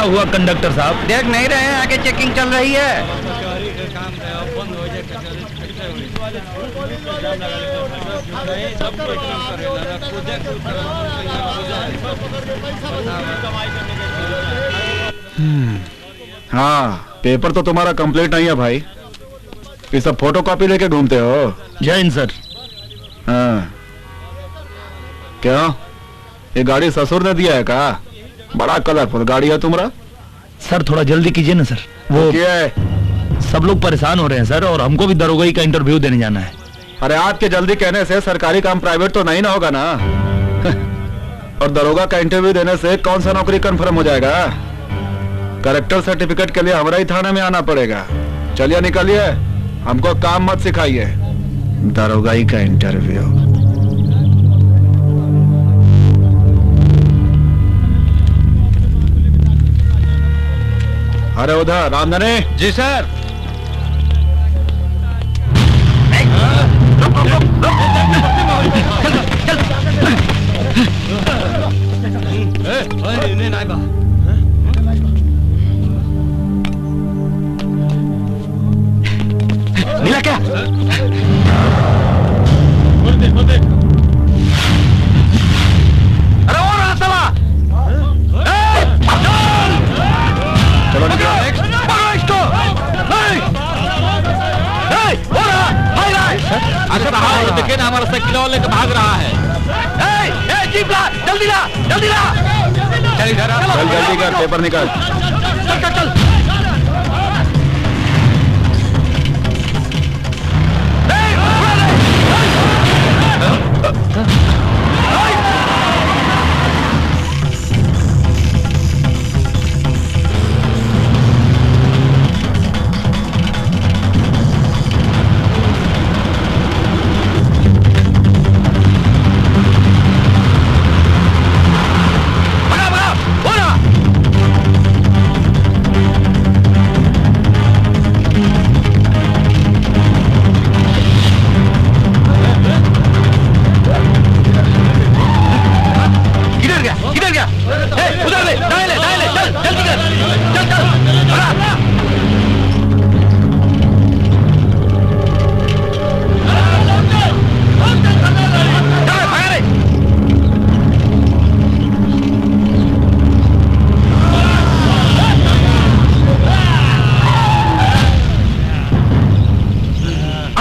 हुआ कंडक्टर साहब? देख नहीं रहे हैं, आगे चेकिंग चल रही है। हाँ, पेपर तो तुम्हारा कंप्लीट नहीं है भाई। ये सब फोटो कॉपी लेके घूमते हो? जय हिंद सर। हाँ, क्या ये गाड़ी ससुर ने दिया है का? बड़ा कलरफुल गाड़ी है तुम्हारा। सर थोड़ा जल्दी कीजिए ना सर, वो क्या है? सब लोग परेशान हो रहे हैं सर, और हमको भी दरोगाई का इंटरव्यू देने जाना है। अरे आपके जल्दी कहने से सरकारी काम प्राइवेट तो नहीं ना होगा ना। और दरोगा का इंटरव्यू देने से कौन सा नौकरी कंफर्म हो जाएगा? करेक्टर सर्टिफिकेट के लिए हमारा ही थाने में आना पड़ेगा। चलिए निकलिए, हमको काम मत सिखाइए। दरोगाई का इंटरव्यू। अरे उधर रामधने। जी सर। मिला क्या? अरे और चला। चलो निकलो। देखिए ना, हमारा साइकिल लेकर भाग रहा है। जीप ला, जल्दी ला, जल्दी ला। चल जल्दी कर, पेपर निकाल। चल चल चल।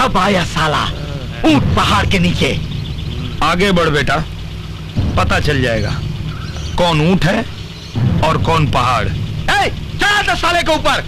अब आया साला ऊंट पहाड़ के नीचे। आगे बढ़ बेटा, पता चल जाएगा कौन ऊंट है और कौन पहाड़। चढ़ा दो साले के ऊपर।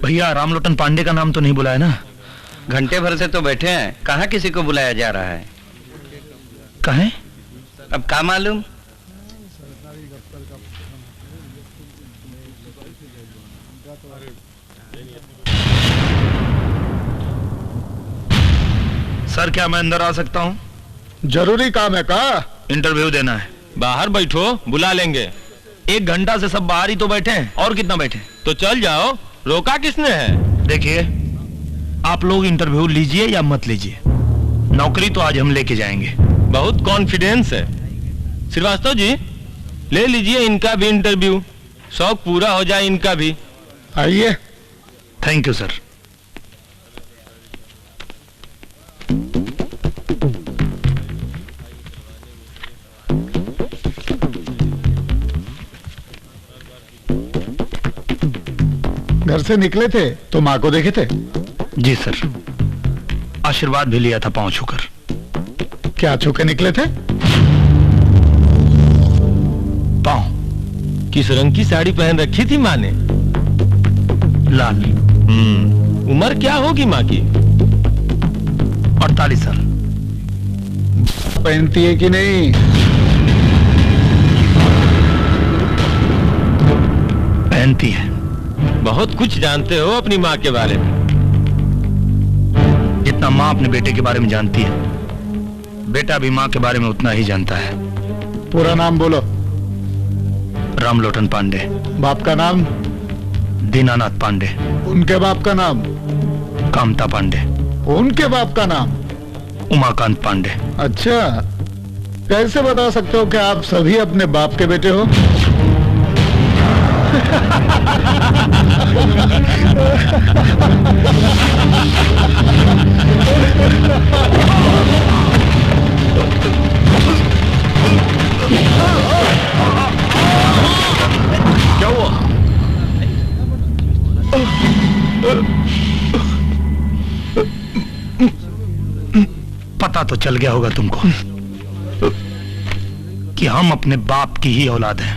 भैया रामलोटन पांडे का नाम तो नहीं बुलाया ना? घंटे भर से तो बैठे हैं, कहाँ किसी को बुलाया जा रहा है? कहें? अब क्या मालूम। सर क्या मैं अंदर आ सकता हूँ? जरूरी काम है का? इंटरव्यू देना है। बाहर बैठो, बुला लेंगे। 1 घंटा से सब बाहर ही तो बैठे हैं, और कितना बैठे? तो चल जाओ, रोका किसने है? देखिए, आप लोग इंटरव्यू लीजिए या मत लीजिए, नौकरी तो आज हम लेके जाएंगे। बहुत कॉन्फिडेंस है। श्रीवास्तव जी, ले लीजिए इनका भी इंटरव्यू, शौक पूरा हो जाए इनका भी। आइए। Thank you sir. घर से निकले थे तो माँ को देखे थे? जी सर, आशीर्वाद भी लिया था पांव छूकर। क्या छू के निकले थे? पांव। किस रंग की साड़ी पहन रखी थी माँ ने? लाल। उम्र क्या होगी माँ की? 48 साल। पहनती है कि नहीं? पहनती है। बहुत कुछ जानते हो अपनी माँ के बारे में। जितना माँ अपने बेटे के बारे में जानती है, बेटा भी माँ के बारे में उतना ही जानता है। पूरा नाम बोलो। रामलोटन पांडे। बाप का नाम? दीनानाथ पांडे। उनके बाप का नाम? कामता पांडे। उनके बाप का नाम? उमाकांत पांडे। अच्छा, कैसे बता सकते हो कि आप सभी अपने बाप के बेटे हो? क्या हुआ? पता तो चल गया होगा तुमको कि हम अपने बाप की ही औलाद हैं।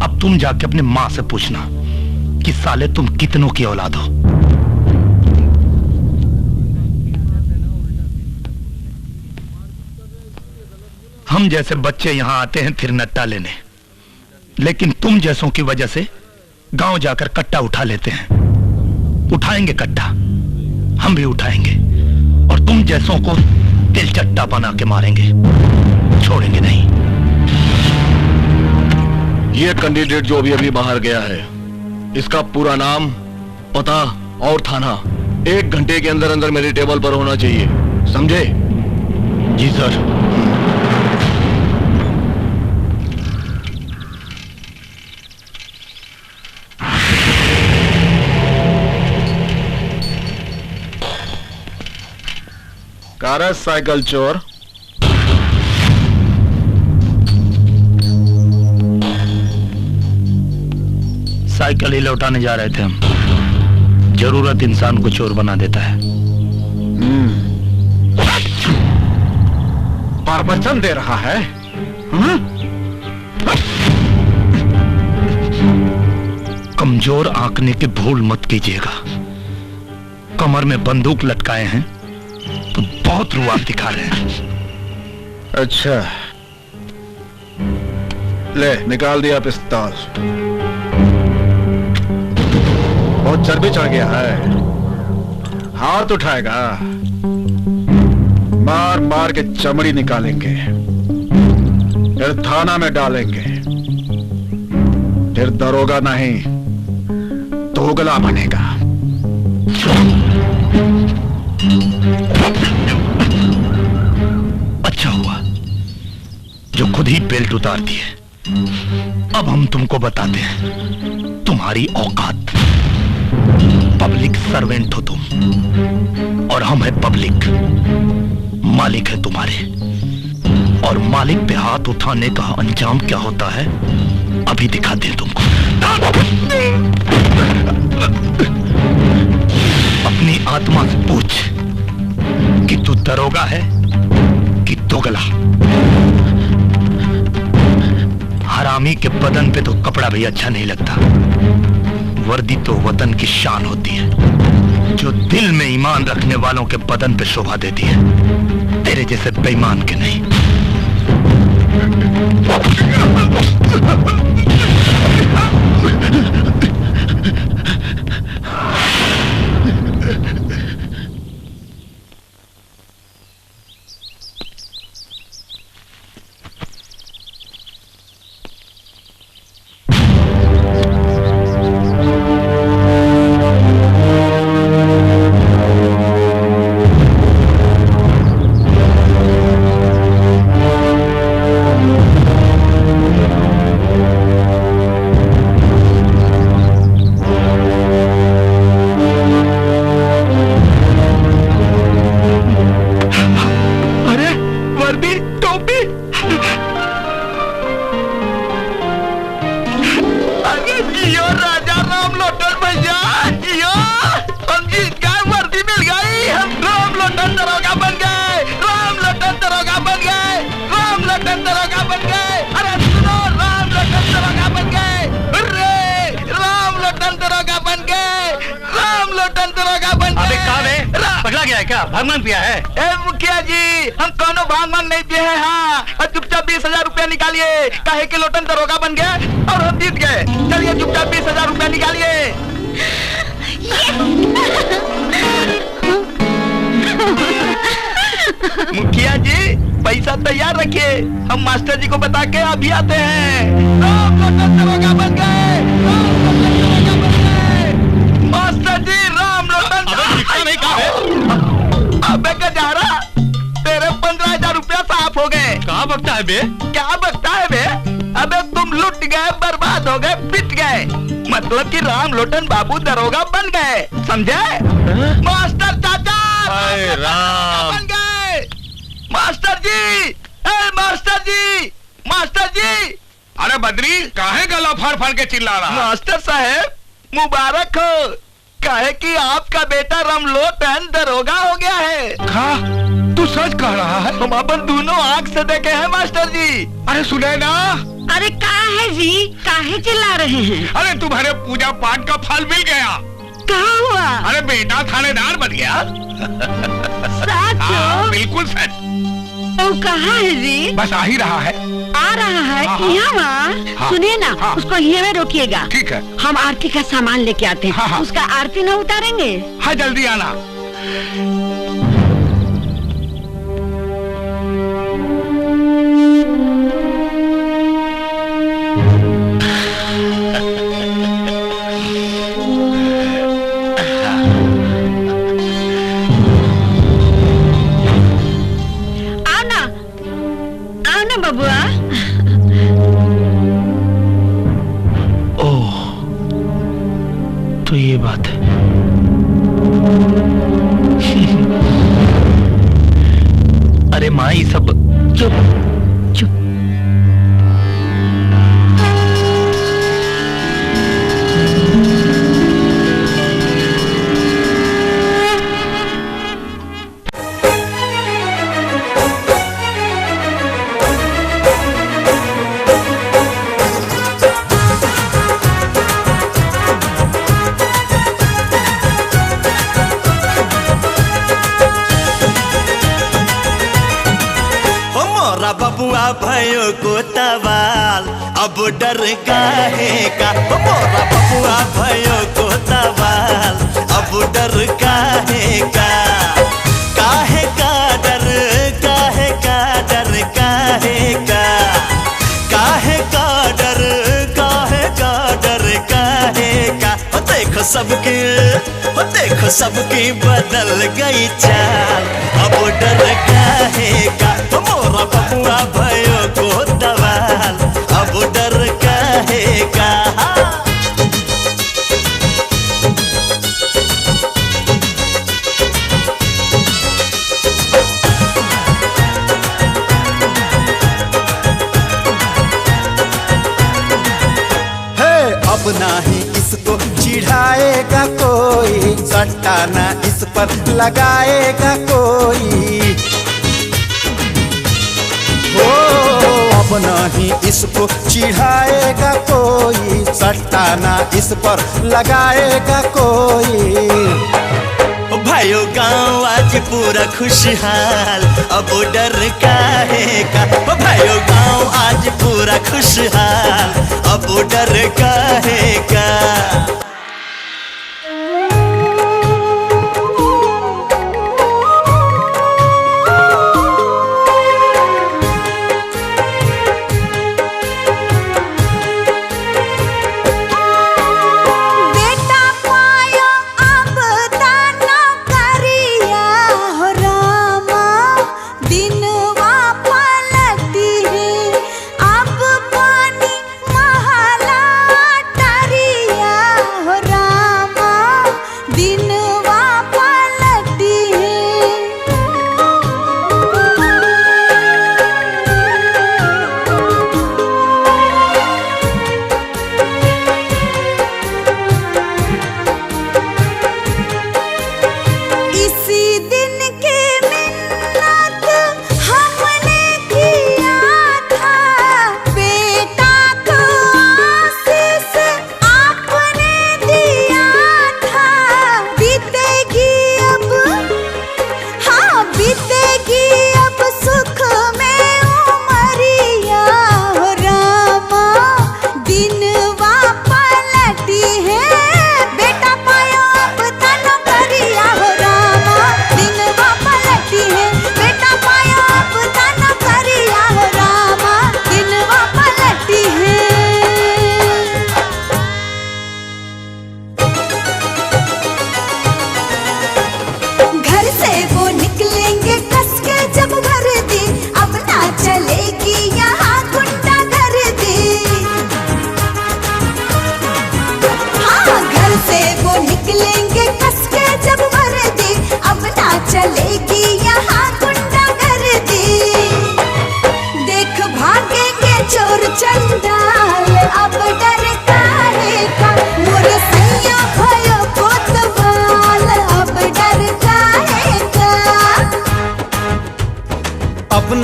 अब तुम जाके अपने मां से पूछना कि साले तुम कितनों की औलाद हो। हम जैसे बच्चे यहां आते हैं फिर नट्टा लेने, लेकिन तुम जैसों की वजह से गांव जाकर कट्टा उठा लेते हैं। उठाएंगे कट्टा, हम भी उठाएंगे, और तुम जैसों को तिलचट्टा बना के मारेंगे, छोड़ेंगे नहीं। ये कैंडिडेट जो अभी बाहर गया है, इसका पूरा नाम, पता और थाना 1 घंटे के अंदर अंदर मेरे टेबल पर होना चाहिए, समझे? जी सर। कारा साइकिल चोर। साइकिल ही लौटाने जा रहे थे हम। जरूरत इंसान को चोर बना देता है। प्रवचन दे रहा है। कमजोर आंकने की भूल मत कीजिएगा। कमर में बंदूक लटकाए हैं तो बहुत रुआब दिखा रहे हैं। अच्छा, ले निकाल दिया पिस्तौल। बहुत चर्बी चढ़ गया है। हाथ उठाएगा, मार मार के चमड़ी निकालेंगे, फिर थाना में डालेंगे, फिर दरोगा नहीं दोगला बनेगा। अच्छा हुआ जो खुद ही बेल्ट उतार दिए। अब हम तुमको बताते हैं तुम्हारी औकात। पब्लिक सर्वेंट हो तुम, और हम है पब्लिक। मालिक है तुम्हारे, और मालिक पे हाथ उठाने का अंजाम क्या होता है अभी दिखाते हैं तुमको। अपनी आत्मा से पूछ कि तू दरोगा है कि दोगला। हरामी के बदन पे तो कपड़ा भी अच्छा नहीं लगता। वर्दी तो वतन की शान होती है, जो दिल में ईमान रखने वालों के बदन पे शोभा देती है, तेरे जैसे बेईमान के नहीं। क्या? भांग पिया है? ए मुखिया जी, हम कोनो भांग नहीं पिए हैं। हाँ, चुपचाप 20,000 रुपया निकालिए। काहे के लोटन दरोगा बन गया और हम जीत गए। चलिए चुपचाप 20,000 रुपया निकालिए। मुखिया जी, पैसा तैयार रखिए, हम मास्टर जी को बता के अभी आते हैं। राम लोटन दरोगा बन गए, मास्टर जी। राम लोटन नहीं कहा है? अबे गजारा, तेरे 15,000 रुपया साफ हो गए। कहाँ बकता है बे? क्या बकता है बे? अबे तुम लुट गए, बर्बाद हो गए, पिट गए। मतलब कि राम लोटन बाबू दरोगा बन गए, समझे? मास्टर चाचा राम बन गए। मास्टर जी, मास्टर जी, मास्टर जी। अरे बद्री, काहे गला फाड़ फाड़ के चिल्ला रहा? मास्टर साहब मुबारक हो, काहे कि आपका बेटा रामलोटन दरोगा हो गया है। तू सच कह रहा है? हम अपन दोनों आँख से देखे हैं मास्टर जी। अरे सुने ना। अरे कहाँ है जी, काहे चिल्ला रहे हैं? अरे तुम्हारे पूजा पाठ का फल मिल गया। कहाँ हुआ? अरे बेटा थानेदार बन गया। सच? बिल्कुल सच। तो कहाँ है जी? बस आ ही रहा है। आ रहा है? यहाँ? हाँ। सुनिए ना, हाँ। उसको यहाँ में रोकिएगा। ठीक है। हम आरती का सामान लेके आते हैं। हाँ। उसका आरती न उतारेंगे? हाँ, जल्दी आना। बबुआ। ओह, तो ये बात है। अरे माँ, ये सब चुप चुप। बबुआ भयो को तवाल, अब डर काहे का? मोरा बबुआ भयो को तवाल, अब डर काहे का? काहे का डर, काहे का डर, काहे का? काहे का डर, काहे का डर, काहे का? देखो सबकी बदल गई चाल, अब डर काहे का? मोरा बबुआ भयो को दवाल, अब डर काहे का? अब नाही इसको चिढ़ाएगा कोई, सट्टा ना इस पर लगाएगा कोई। ओ अब नहीं इसको चिढ़ाएगा कोई, सट्टा ना इस पर लगाएगा कोई। भाइयों गाँव आज पूरा खुशहाल, अब डर काहे का? भाइयों गाँव आज पूरा खुशहाल, अब डर काहे का? महला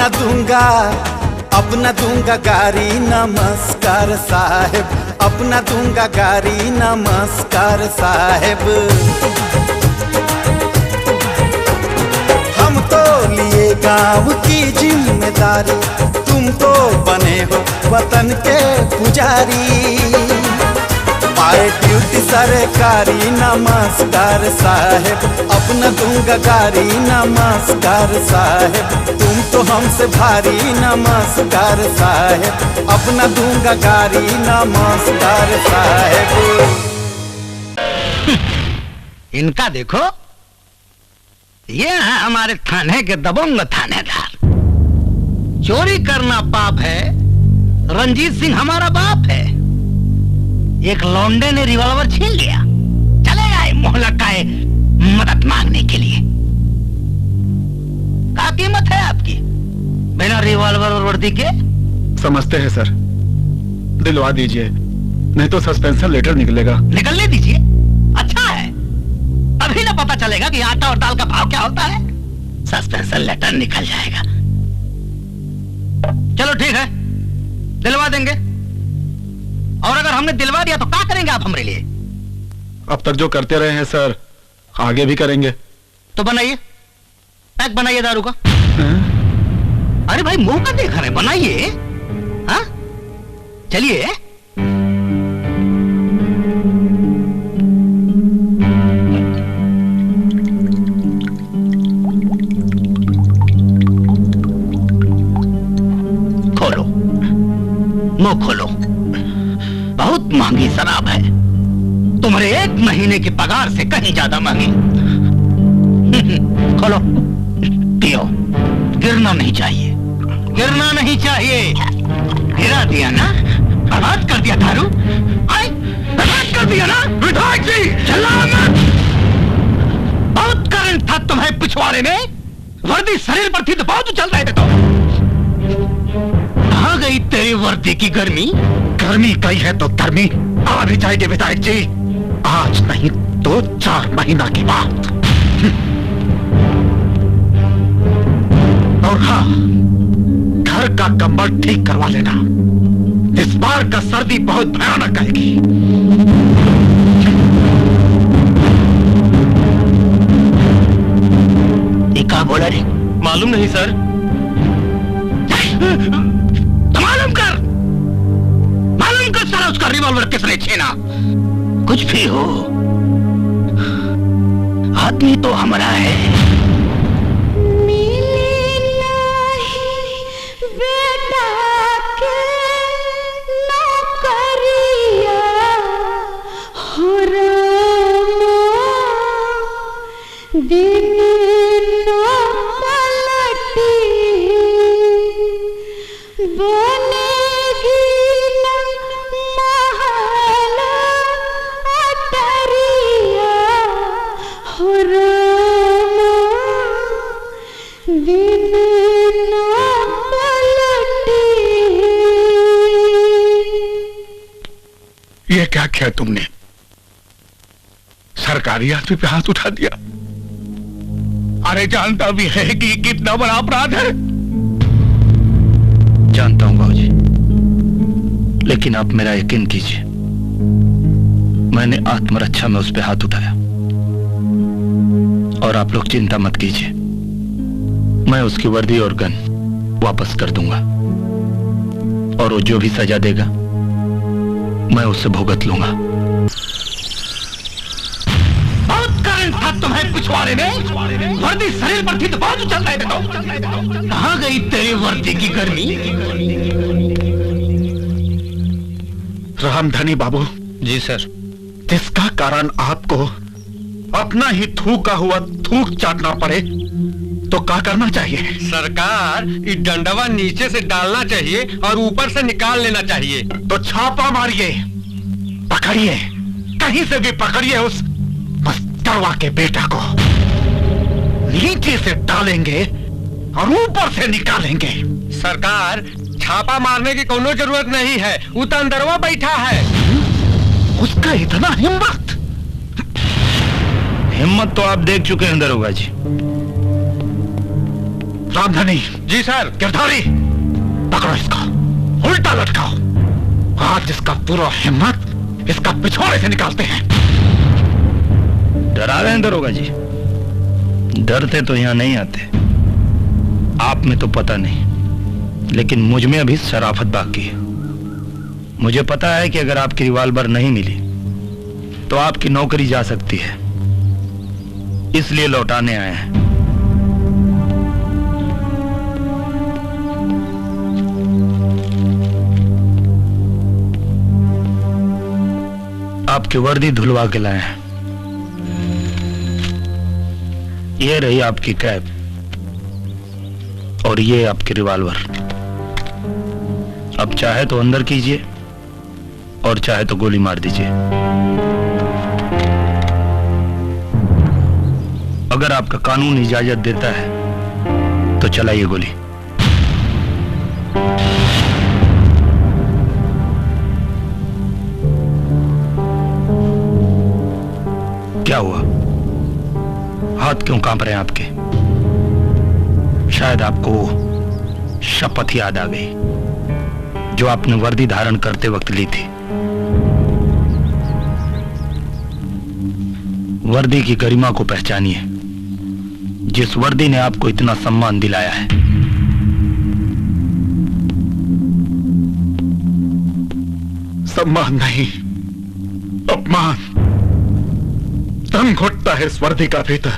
अपना दूंगा गारी नमस्कार साहेब, अपना दूंगा गारी नमस्कार साहेब। हम तो लिए गांव की जिम्मेदारी, तुम तो बने हो वतन के पुजारी। आए ड्यूटी सरकारी नमस्कार साहेब, अपना दूंगा गारी नमस्कार साहेब। तुम तो हमसे भारी नमस्कार साहेब, अपना दूंगा गारी नमस्कार साहेब। इनका देखो, ये है हमारे थाने के दबंग थानेदार। चोरी करना पाप है, रंजीत सिंह हमारा बाप है। एक लौंडे ने रिवॉल्वर छीन लिया, चले आए मोहल्ला का मदद मांगने के लिए। क्या कीमत है आपकी बिना रिवॉल्वर और वर्दी के? समझते हैं सर, दिलवा दीजिए, नहीं तो सस्पेंशन लेटर निकलेगा। निकलने दीजिए, अच्छा है, तभी ना पता चलेगा कि आटा और दाल का भाव क्या होता है। सस्पेंशन लेटर निकल जाएगा। चलो ठीक है, दिलवा देंगे। और अगर हमने दिलवा दिया तो क्या करेंगे आप हमारे लिए? अब तक जो करते रहे हैं सर, आगे भी करेंगे। तो बनाइए, पैक बनाइए दारू का। अरे भाई मुंह का देख रहे, बनाइए। हाँ चलिए। खोलो, मुंह खोलो। बहुत महंगी शराब है, तुम्हारे 1 महीने की पगार से कहीं ज्यादा महंगी। खोलो, पियो। गिरना नहीं चाहिए, गिरना नहीं चाहिए। गिरा दिया ना, बर्बाद कर दिया दारू। बर्बाद कर दिया ना विधायक जी। चिल्लाओ मत। बहुत करंट था तुम्हें पिछवाड़े में, वर्दी शरीर पर थी तो बहुत उछल रहे थे। तो कहां गई तेरी वर्दी की गर्मी? गर्मी गई है तो गर्मी आ भी जाएगी विधायक जी, आज नहीं तो 4 महीना के बाद। और हाँ, घर का कंबल ठीक करवा लेना, इस बार का सर्दी बहुत भयानक आएगी। ये क्या बोला रे? मालूम नहीं सर। मालूम कर सारा उसका रिवॉल्वर किसने छीना। कुछ भी हो, आदमी तो हमारा है। ये क्या किया तुमने? सरकारी आदमी पे हाथ उठा दिया। अरे जानता भी है कि कितना बड़ा अपराध है। जानता हूं बाबूजी, लेकिन आप मेरा यकीन कीजिए, मैंने आत्मरक्षा में उस पे हाथ उठाया। और आप लोग चिंता मत कीजिए, मैं उसकी वर्दी और गन वापस कर दूंगा, और वो जो भी सजा देगा मैं उससे भुगत लूंगा। बहुत करंट था तुम्हें पिछवाड़े में, वर्दी शरीर पर थी तो बहुत उछल रहे थे। तो कहां गई तेरी वर्दी की गर्मी? रामधनी बाबू। जी सर। जिसका कारण आपको अपना ही थूका हुआ थूक चाटना पड़े तो क्या करना चाहिए? सरकार, इस डंडवा नीचे से डालना चाहिए और ऊपर से निकाल लेना चाहिए। तो छापा मारिए, पकड़िए, कहीं से भी पकड़िए उस मस्तरवा के बेटा को। नीचे से डालेंगे और ऊपर से निकालेंगे। सरकार, छापा मारने की कोनो जरूरत नहीं है, वो तो अंदरवा बैठा है। उसका इतना हिम्मत? हिम्मत तो आप देख चुके हैं दरोगा जी। रामधनी। जी सर। गिरधारी, पकड़ो इसको, उल्टा लटकाओ। आज इसका पूरा हिम्मत इसका पिछोड़े से निकालते हैं। डरा रहे हैं दरोगा जी? डरते तो यहां नहीं आते। आप में तो पता नहीं, लेकिन मुझ में अभी शराफत बाकी है। मुझे पता है कि अगर आपकी रिवॉल्वर नहीं मिली तो आपकी नौकरी जा सकती है, इसलिए लौटाने आए हैं। आपकी वर्दी धुलवा के लाए हैं। ये रही आपकी कैप और ये आपकी रिवॉल्वर। अब चाहे तो अंदर कीजिए और चाहे तो गोली मार दीजिए। अगर आपका कानून इजाजत देता है तो चलाइए गोली। क्या हुआ? हाथ क्यों कांप रहे हैं आपके? शायद आपको शपथ याद आ गई जो आपने वर्दी धारण करते वक्त ली थी। वर्दी की गरिमा को पहचानिए, जिस वर्दी ने आपको इतना सम्मान दिलाया है। सम्मान नहीं, अपमान। दम घुटता है इस वर्दी का भीतर।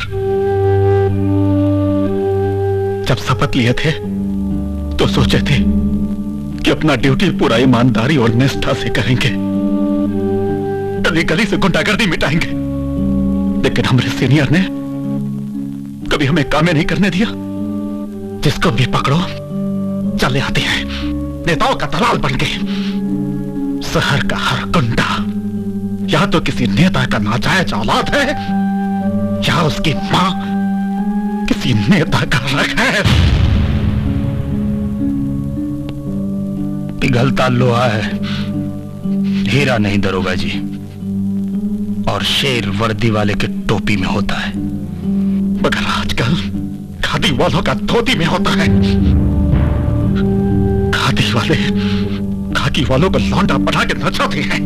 जब शपथ लिए थे तो सोचे थे कि अपना ड्यूटी पूरा ईमानदारी और निष्ठा से करेंगे, गली गली से गुंडागर्दी मिटाएंगे। लेकिन हमारे सीनियर ने कभी हमें कामें नहीं करने दिया। जिसको भी पकड़ो चले आते हैं नेताओं का दलाल बन के। शहर का हर गुंडा या तो किसी नेता का नाजायज औलाद है या उसकी मां किसी नेता का रख है। पिघलता लोहा है, हीरा नहीं दरोगा जी। और शेर वर्दी वाले के टोपी में होता है, मगर आजकल खादी वालों का धोती में होता है। खादी वाले खाकी वालों को लौंडा बना के नचाते हैं।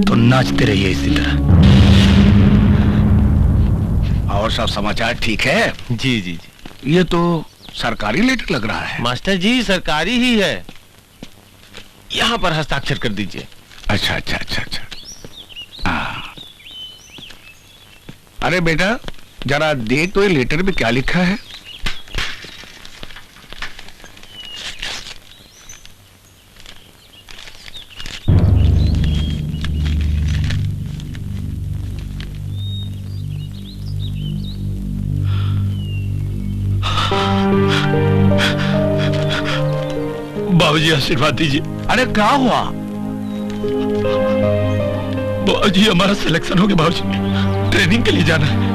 तो नाचते रहिए इसी तरह। और सब समाचार ठीक है? जी जी जी। ये तो सरकारी लेटर लग रहा है। मास्टर जी सरकारी ही है, यहाँ पर हस्ताक्षर कर दीजिए। अच्छा अच्छा अच्छा अच्छा। अरे बेटा जरा देख तो ये लेटर में क्या लिखा है। बाबूजी आशीर्वाद दीजिए। अरे क्या हुआ? बाबूजी हमारा सिलेक्शन हो गया बाबूजी, ट्रेनिंग के लिए जाना है।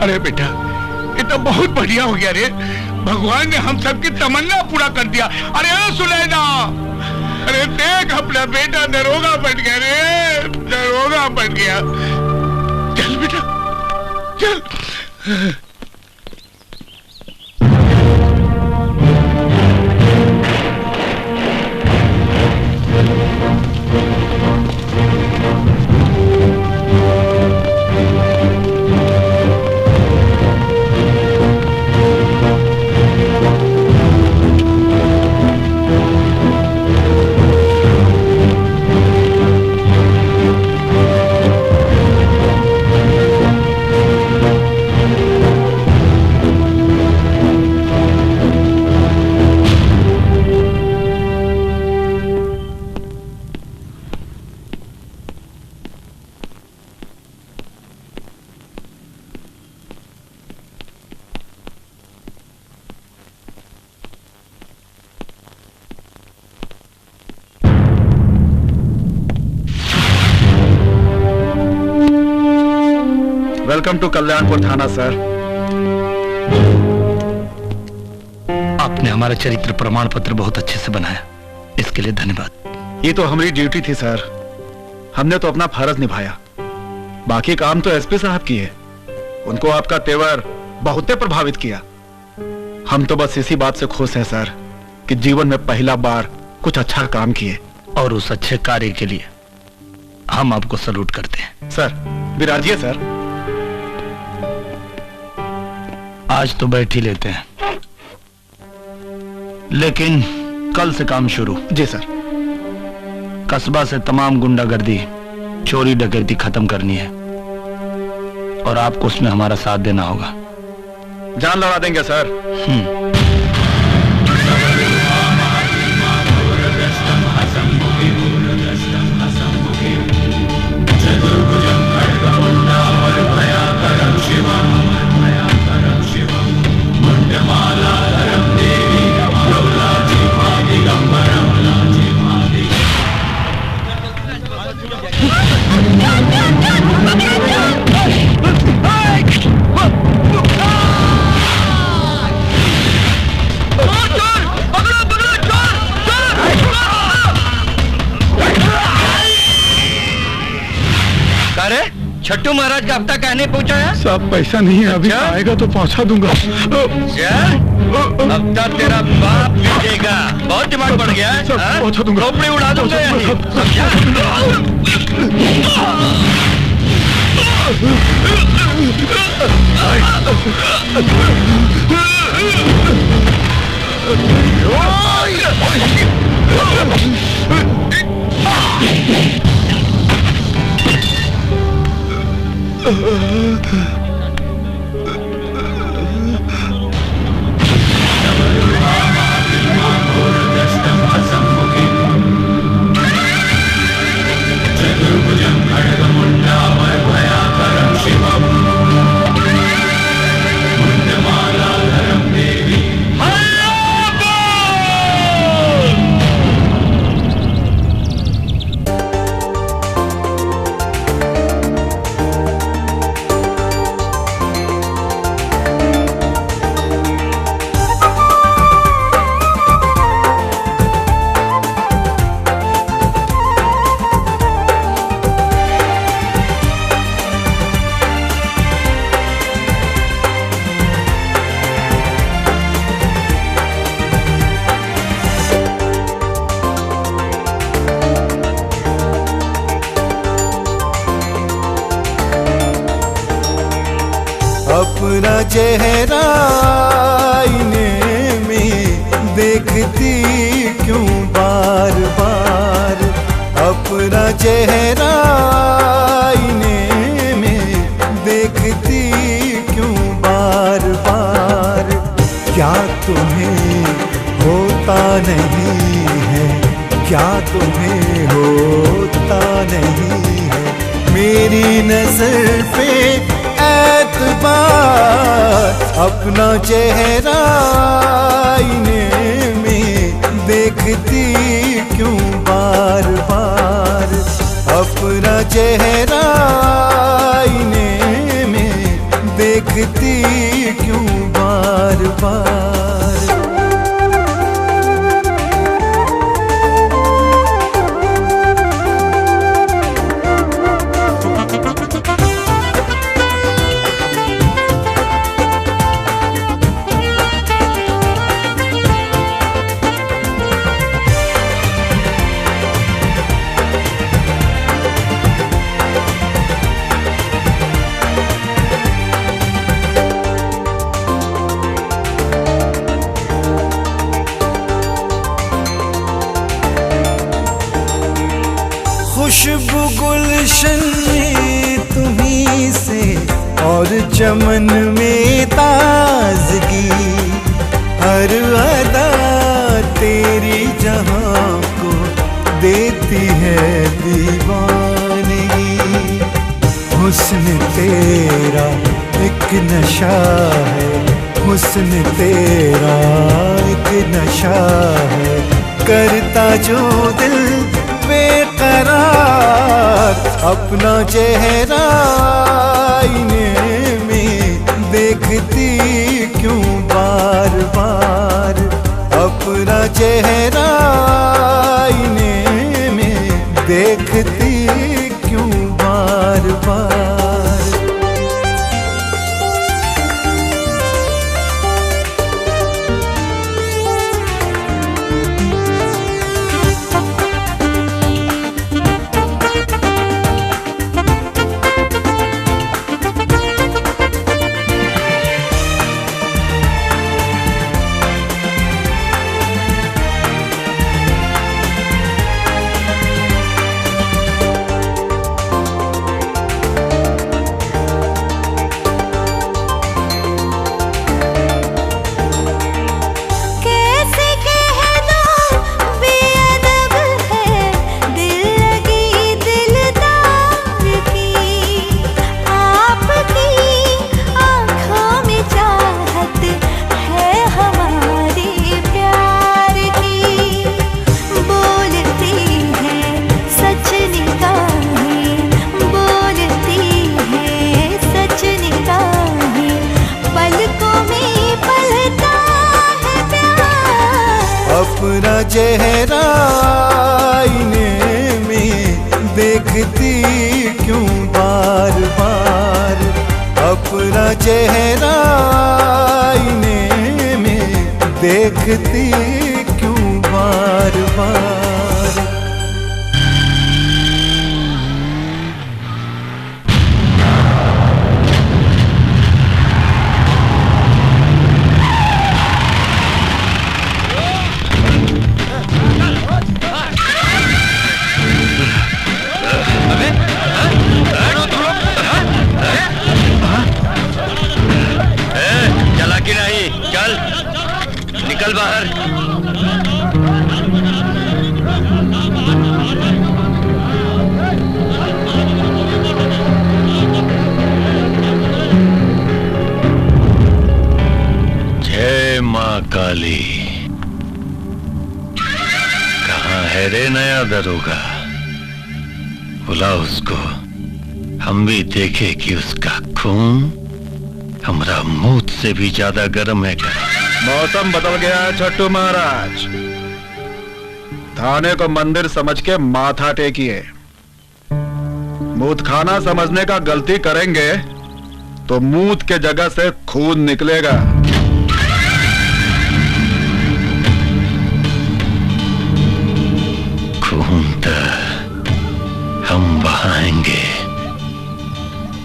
अरे बेटा ये तो बहुत बढ़िया हो गया रे, भगवान ने हम सबकी तमन्ना पूरा कर दिया। अरे सुनैना, अरे देख अपना बेटा दरोगा बन गया रे, दरोगा बन गया। चल बेटा चल। वेलकम टू कल्याणपुर थाना सर। आपने हमारा चरित्र प्रमाण पत्र बहुत अच्छे से बनाया, इसके लिए धन्यवाद। ये तो हमारी ड्यूटी थी सर, हमने तो अपना फर्ज निभाया। बाकी काम तो एसपी साहब की है। उनको आपका तेवर बहुत प्रभावित किया। हम तो बस इसी बात से खुश हैं सर कि जीवन में पहला बार कुछ अच्छा काम किए। और उस अच्छे कार्य के लिए हम आपको सलूट करते हैं। सर विराजिए सर। आज तो बैठ ही लेते हैं, लेकिन कल से काम शुरू। जी सर। कस्बा से तमाम गुंडागर्दी, चोरी डकैती खत्म करनी है और आपको उसमें हमारा साथ देना होगा। जान लड़ा देंगे सर। अरे छट्टू महाराज का हफ्ता कहने पहुंचा है? सब पैसा नहीं है अभी। आएगा तो पहुंचा दूंगा। हफ्ता तेरा बाप भेजेगा। बहुत दिमाग बढ़ गया है। पहुंचा दूंगा। खोपड़ी उड़ा दूंगा यहीं। समझा? अपना चेहरा आईने में देखती क्यों बार बार, अपना चेहरा आईने में देखती क्यों बार बार। क्या तुम्हें होता नहीं है, क्या तुम्हें होता नहीं है मेरी नजर पे एतबार। अपना चेहरा आईने में देखती क्यों बार बार, अपना चेहरा आईने में देखती क्यों बार बार। खुशबू गुलशन में तुम्हीं से और चमन में ताजगी, हर अदा तेरी जहां को देती है दीवानगी। हुस्न तेरा एक नशा है, हुस्न तेरा एक नशा है, करता जो दिल बेकरार। अपना चेहरा आईने में देखती क्यों बार बार, अपना चेहरा आईने में देखती क्यों बार बार। अपना चेहरा आईने में देखती क्यों बार बार, अपना चेहरा आईने में देखती क्यों बार बार। चालाकी नहीं, चल निकल बाहर। जय माँ काली। कहाँ है रे नया दरोगा? बुला उसको, हम भी देखे कि उसका खून हमारा मौत से भी ज्यादा गर्म है क्या? मौसम बदल गया है छट्टू महाराज। थाने को मंदिर समझ के माथा टेकिए। मूत खाना समझने का गलती करेंगे तो मूत के जगह से खून निकलेगा। खून तो हम बहाएंगे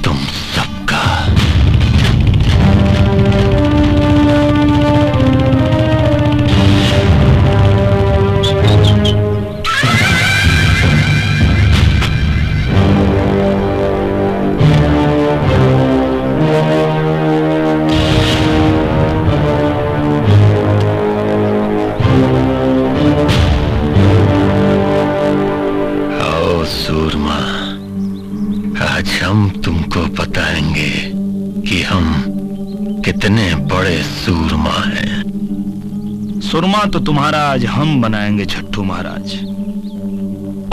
तुम सबका। सूरमा, आज हम तुमको बताएंगे कि हम कितने बड़े सूरमा हैं। सुरमा तो तुम्हारा आज हम बनाएंगे छट्टू महाराज,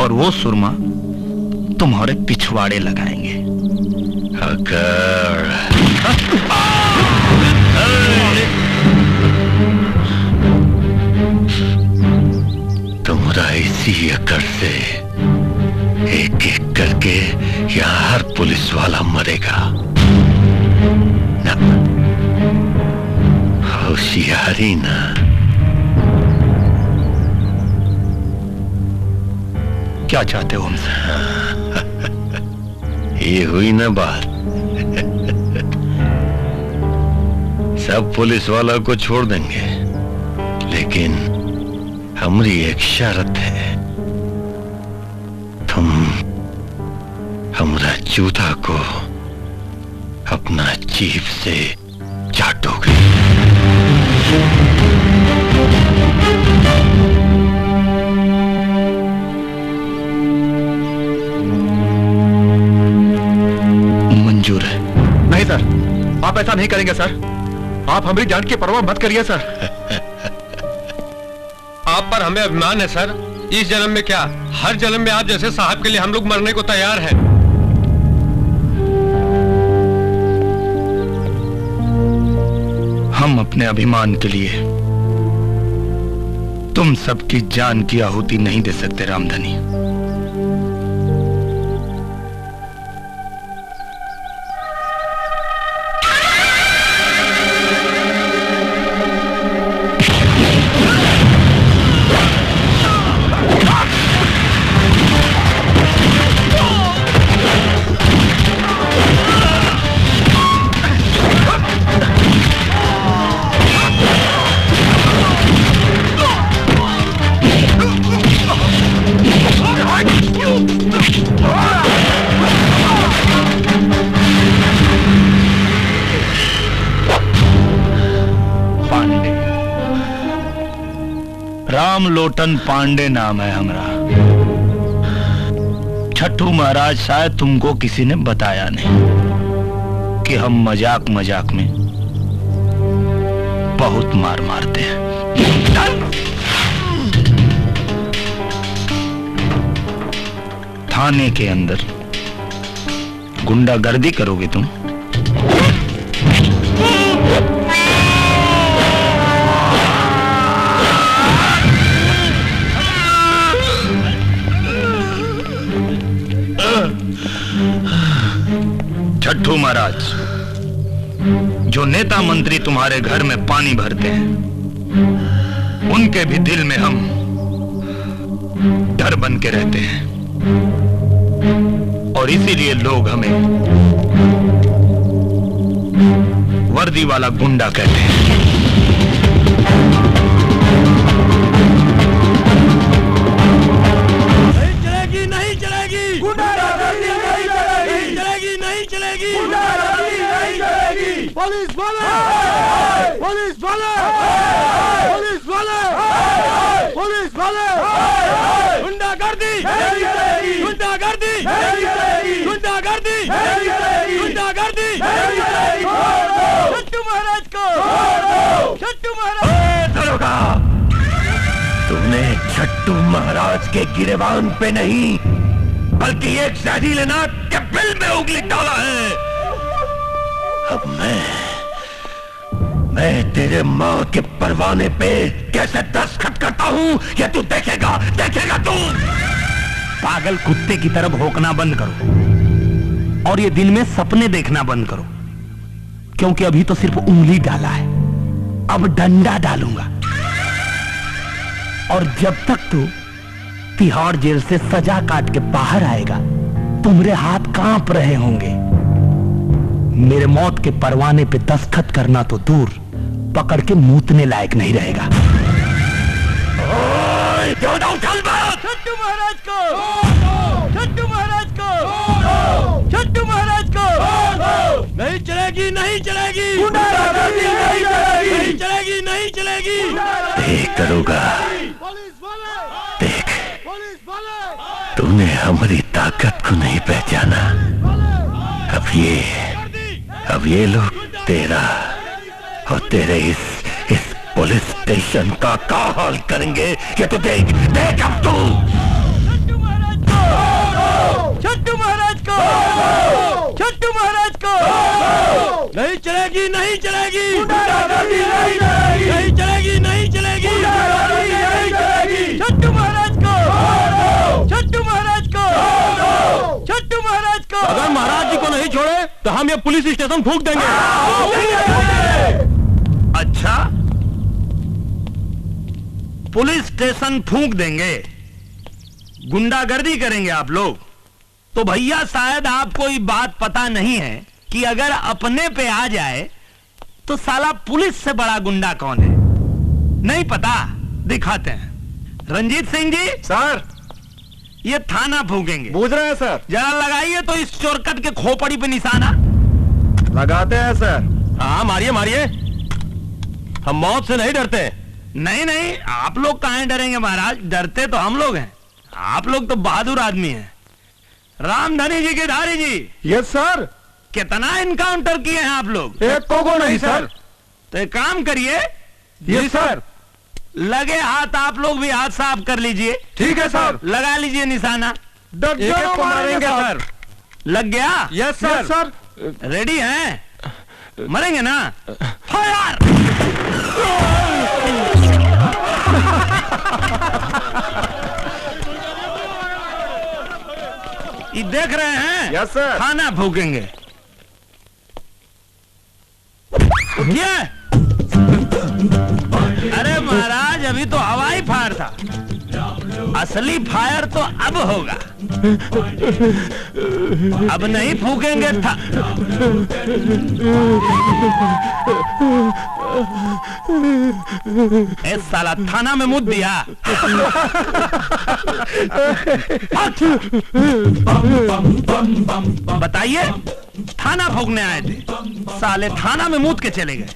और वो सुरमा तुम्हारे पिछवाड़े लगाएंगे। अगर तुम्हारा इसी अकड़ से एक एक करके यहाँ हर पुलिस वाला मरेगा ना। होशियारी ना। क्या चाहते हो हमसे? ये हुई ना बात। सब पुलिस वाला को छोड़ देंगे, लेकिन हमारी एक शर्त है, तुम हमरा जूता को अपना जीभ से चाटोगे। मंजूर है। नहीं सर, आप ऐसा नहीं करेंगे सर। आप हमारी जान की परवाह मत करिए सर। आप पर हमें अभिमान है सर। इस जन्म में क्या, हर जन्म में आप जैसे साहब के लिए हम लोग मरने को तैयार हैं। हम अपने अभिमान के लिए तुम सबकी जान की आहुति नहीं दे सकते रामधनी। रामलोटन पांडे नाम है हमारा। छट्टू महाराज, शायद तुमको किसी ने बताया नहीं कि हम मजाक मजाक में बहुत मार मारते हैं। थाने के अंदर गुंडागर्दी करोगे तुम? छट्टू महाराज, जो नेता मंत्री तुम्हारे घर में पानी भरते हैं, उनके भी दिल में हम डर बन के रहते हैं, और इसीलिए लोग हमें वर्दी वाला गुंडा कहते हैं। नहीं चलेगी, नहीं चलेगी, गुंडागर्दी नहीं चलेगी, चलेगी नहीं चलेगी, गुंडागर्दी नहीं चलेगी। पुलिस वाले, पुलिस वाले, पुलिस वाले, पुलिस वाले, गुंडागर्दी नहीं चलेगी, गुंडागर्दी नहीं चलेगी, गुंडागर्दी नहीं चलेगी, गुंडागर्दी नहीं चलेगी। छट्टू महाराज को, छट्टू महाराज। दरोगा, तुमने छट्टू महाराज के गिरेबान पे नहीं, बल्कि एक जहरीले नाग के बिल में उंगली डाला है। अब मैं तेरे माँ के परवाने पे कैसे दस्तखत करता हूँ, ये तू देखेगा, देखेगा तू। पागल कुत्ते की तरफ भौंकना बंद करो, और ये दिन में सपने देखना बंद करो, क्योंकि अभी तो सिर्फ उंगली डाला है, अब डंडा डालूंगा। और जब तक तू तिहाड़ जेल से सजा काट के बाहर आएगा, तुम्हारे हाथ कांप रहे होंगे। मेरे मौत के परवाने पे दस्तखत करना तो दूर, पकड़ के मूतने लायक नहीं रहेगा। छट्टू महाराज को, छट्टू महाराज को, छट्टू महाराज को। नहीं चलेगी, नहीं चलेगी, गुंडागर्दी नहीं चलेगी, नहीं चलेगी, नहीं चलेगी। देख दरोगा, देख, तूने हमारी ताकत को नहीं पहचाना। अब ये लोग तेरा और तेरे इस पुलिस स्टेशन का क्या हाल करेंगे, ये तो देख, देख अब तू। छट्टू महाराज को, छट्टू महाराज को, छट्टू महाराज को। नहीं चलेगी, नहीं चलेगी, गुंडागर्दी नहीं चलेगी, नहीं चलेगी, नहीं चलेगी, गुंडागर्दी नहीं चलेगी। छट्टू महाराज को, छट्टू महाराज को, छट्टू महाराज को। अगर महाराज जी को नहीं छोड़े तो हम ये पुलिस स्टेशन फूंक देंगे। अच्छा, पुलिस स्टेशन फूंक देंगे, गुंडागर्दी करेंगे आप लोग? तो भैया शायद आपको ये बात पता नहीं है कि अगर अपने पे आ जाए तो साला पुलिस से बड़ा गुंडा कौन है। नहीं पता? दिखाते हैं। रंजीत सिंह जी। सर, ये थाना फूकेंगे। बूझ रहे हैं सर। जरा लगाइए तो इस चोरकट के खोपड़ी पे निशाना। लगाते हैं सर। हाँ, मारिए मारिए, हम मौत से नहीं डरते। नहीं नहीं, आप लोग कहां डरेंगे महाराज, डरते तो हम लोग हैं। आप लोग तो बहादुर आदमी हैं। रामधनी जी के धारी जी। Yes sir. कितना इनकाउंटर किए हैं आप लोग? एक को नहीं सर। तो एक काम करिए। Yes sir. लगे हाथ आप लोग भी हाथ साफ कर लीजिए। ठीक है सर। लगा लीजिए निशाना। दर्जनों मारेंगे सर। लग गया? Yes sir. सर रेडी हैं? मरेंगे ना? फायर! ये देख रहे हैं? Yes sir. खाना फूकेंगे। ये अरे महाराज, अभी तो हवाई फायर था, असली फायर तो अब होगा। अब नहीं फूकेंगे था। ए साला, थाना में मुद दिया। बताइए, थाना फूकने आए थे, साले थाना में मुद के चले गए।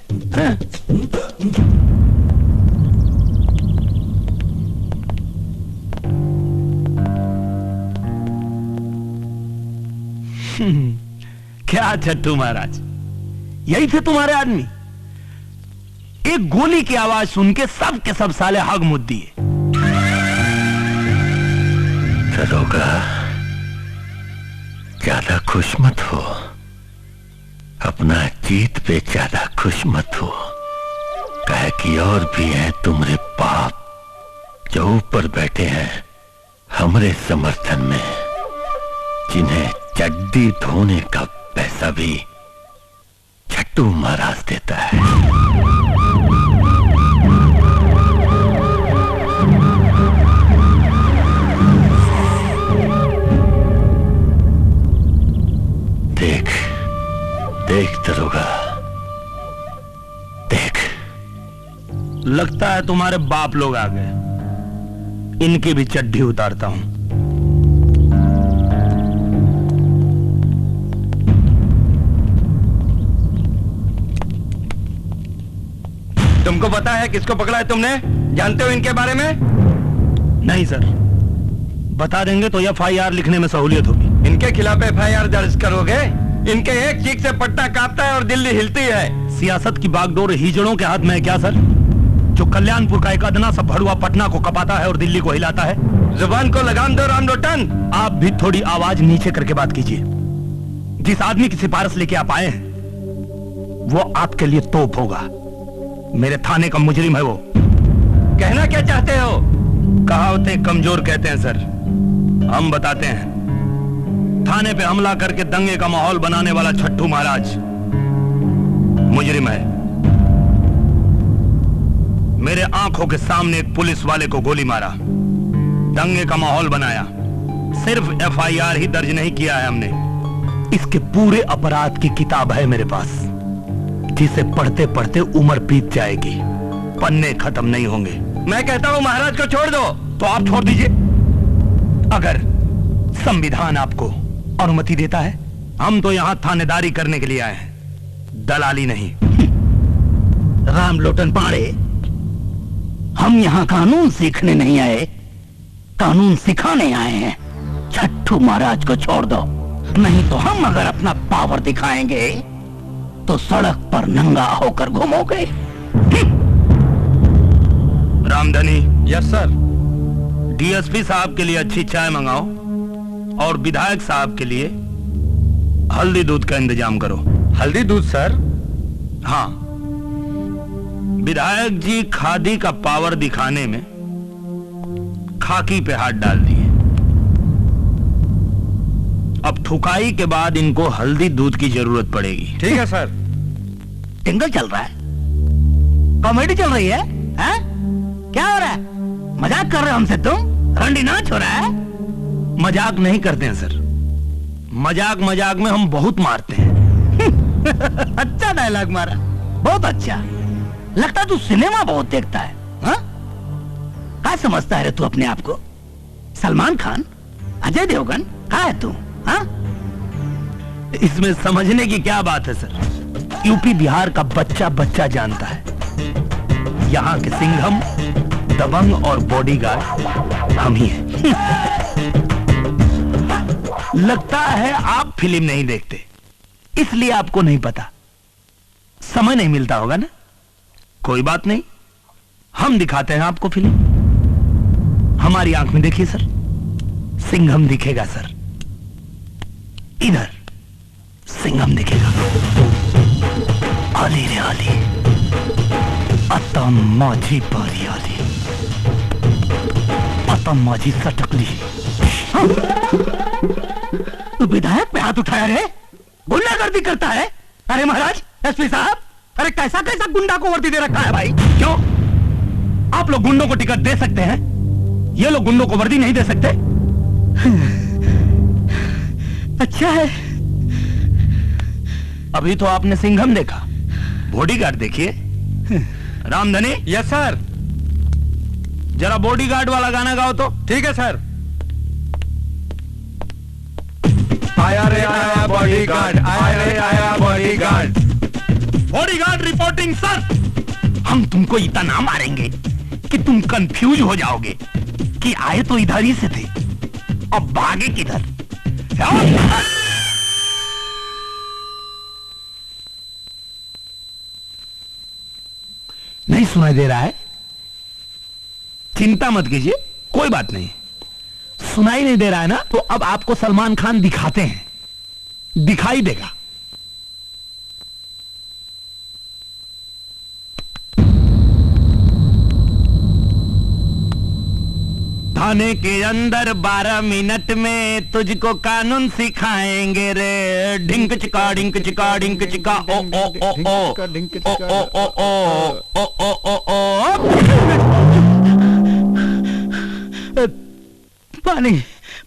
क्या छट्टू महाराज, यही थे तुम्हारे आदमी? एक गोली की आवाज सुन के सब साले हग मुद दिए। दरोगा, ज्यादा खुश मत हो, अपना जीत पे ज्यादा खुश मत हो। कहे कि और भी हैं तुम्हारे बाप जो ऊपर बैठे हैं हमरे समर्थन में, जिन्हें चड्डी धोने का पैसा भी छट्टू महाराज देता है। देख देख दरोगा, देख। लगता है तुम्हारे बाप लोग आ गए। इनकी भी चड्ढी उतारता हूं। तुमको पता है किसको पकड़ा है तुमने? जानते हो इनके बारे में? नहीं सर, बता देंगे तो FIR लिखने में सहूलियत होगी। इनके खिलाफ FIR दर्ज करोगे? इनके एक चीख से पट्टा कांपता है और दिल्ली हिलती है। सियासत की बागडोर हिजड़ों के हाथ में है क्या सर? जो कल्याणपुर का एक अदना सा भड़ुआ पटना को कपाता है और दिल्ली को हिलाता है। जुबान को लगाम दो राम लोटन। आप भी थोड़ी आवाज नीचे करके बात कीजिए। जिस आदमी की सिफारिश लेके आप आए हैं वो आपके लिए तोप होगा। मेरे थाने का मुजरिम है वो। कहना क्या चाहते हो? कहावतें कमजोर कहते हैं सर, हम बताते हैं। थाने पे हमला करके दंगे का माहौल बनाने वाला छट्टू महाराज मुजरिम है। मेरे आंखों के सामने एक पुलिस वाले को गोली मारा, दंगे का माहौल बनाया। सिर्फ FIR ही दर्ज नहीं किया है हमने, इसके पूरे अपराध की किताब है मेरे पास, जिसे पढ़ते पढ़ते उम्र बीत जाएगी, पन्ने खत्म नहीं होंगे। मैं कहता हूं महाराज को छोड़ दो तो आप छोड़ दीजिए। अगर संविधान आपको अनुमति देता है। हम तो यहां थानेदारी करने के लिए आए हैं, दलाली नहीं। राम लोटन पाड़े, हम यहाँ कानून सीखने नहीं आए, कानून सिखाने आए हैं। छट्टू महाराज को छोड़ दो, नहीं तो हम अगर अपना पावर दिखाएंगे तो सड़क पर नंगा होकर घूमोगे। रामधनी। Yes sir. DSP साहब के लिए अच्छी चाय मंगाओ और विधायक साहब के लिए हल्दी दूध का इंतजाम करो। हल्दी दूध सर? हाँ। विधायक जी खादी का पावर दिखाने में खाकी पे हाथ डाल दिए। अब ठुकाई के बाद इनको हल्दी दूध की जरूरत पड़ेगी। ठीक है सर। टिंगल चल रहा है, कॉमेडी चल रही है, हैं? क्या हो रहा है? मजाक कर रहे हो हमसे तुम? रंडी नाच हो रहा है? मजाक नहीं करते हैं सर, मजाक मजाक में हम बहुत मारते हैं। अच्छा डायलॉग मारा, बहुत अच्छा। लगता तू सिनेमा बहुत देखता है। हाँ? क्या समझता है रे तू अपने आप को? सलमान खान, अजय देवगन, क्या है तू? हाँ? इसमें समझने की क्या बात है सर? यूपी बिहार का बच्चा बच्चा जानता है, यहाँ के सिंघम, दबंग और बॉडीगार्ड हम ही हैं। लगता है आप फिल्म नहीं देखते, इसलिए आपको नहीं पता। समय नहीं मिलता होगा ना? कोई बात नहीं, हम दिखाते हैं आपको फिल्म। हमारी आंख में देखिए सर, सिंघम दिखेगा सर। इधर सिंघम दिखेगा। आली रे आली, अतम माझी पारी आली, अतम माझी सटकली। तू विधायक पे हाथ उठाया रे? गुंडागर्दी करता है? अरे महाराज, SP साहब, अरे कैसा कैसा गुंडा को वर्दी दे रखा है भाई? क्यों? आप लोग गुंडों को टिकट दे सकते हैं, ये लोग गुंडों को वर्दी नहीं दे सकते? अच्छा है। अभी तो आपने सिंघम देखा, बॉडीगार्ड देखिए। रामधनी। Yes sir. जरा बॉडीगार्ड वाला गाना गाओ तो। ठीक है सर। आया रे आया बॉडीगार्ड, आया रे आया बॉडीगार्ड। Bodyguard reporting sir. हम तुमको इतना मारेंगे कि तुम कंफ्यूज हो जाओगे कि आए तो इधर ही से थे, अब भागे किधर? नहीं सुनाई दे रहा है? चिंता मत कीजिए, कोई बात नहीं। सुनाई नहीं दे रहा है ना, तो अब आपको सलमान खान दिखाते हैं, दिखाई देगा। थाने के अंदर 12 मिनट में तुझको कानून सिखाएंगे रे। ढिंक चिका ढिंक चिका ढिंक चिका ओ ओ ओ ओ ओ ओ ओ ओ ओ ओ। पानी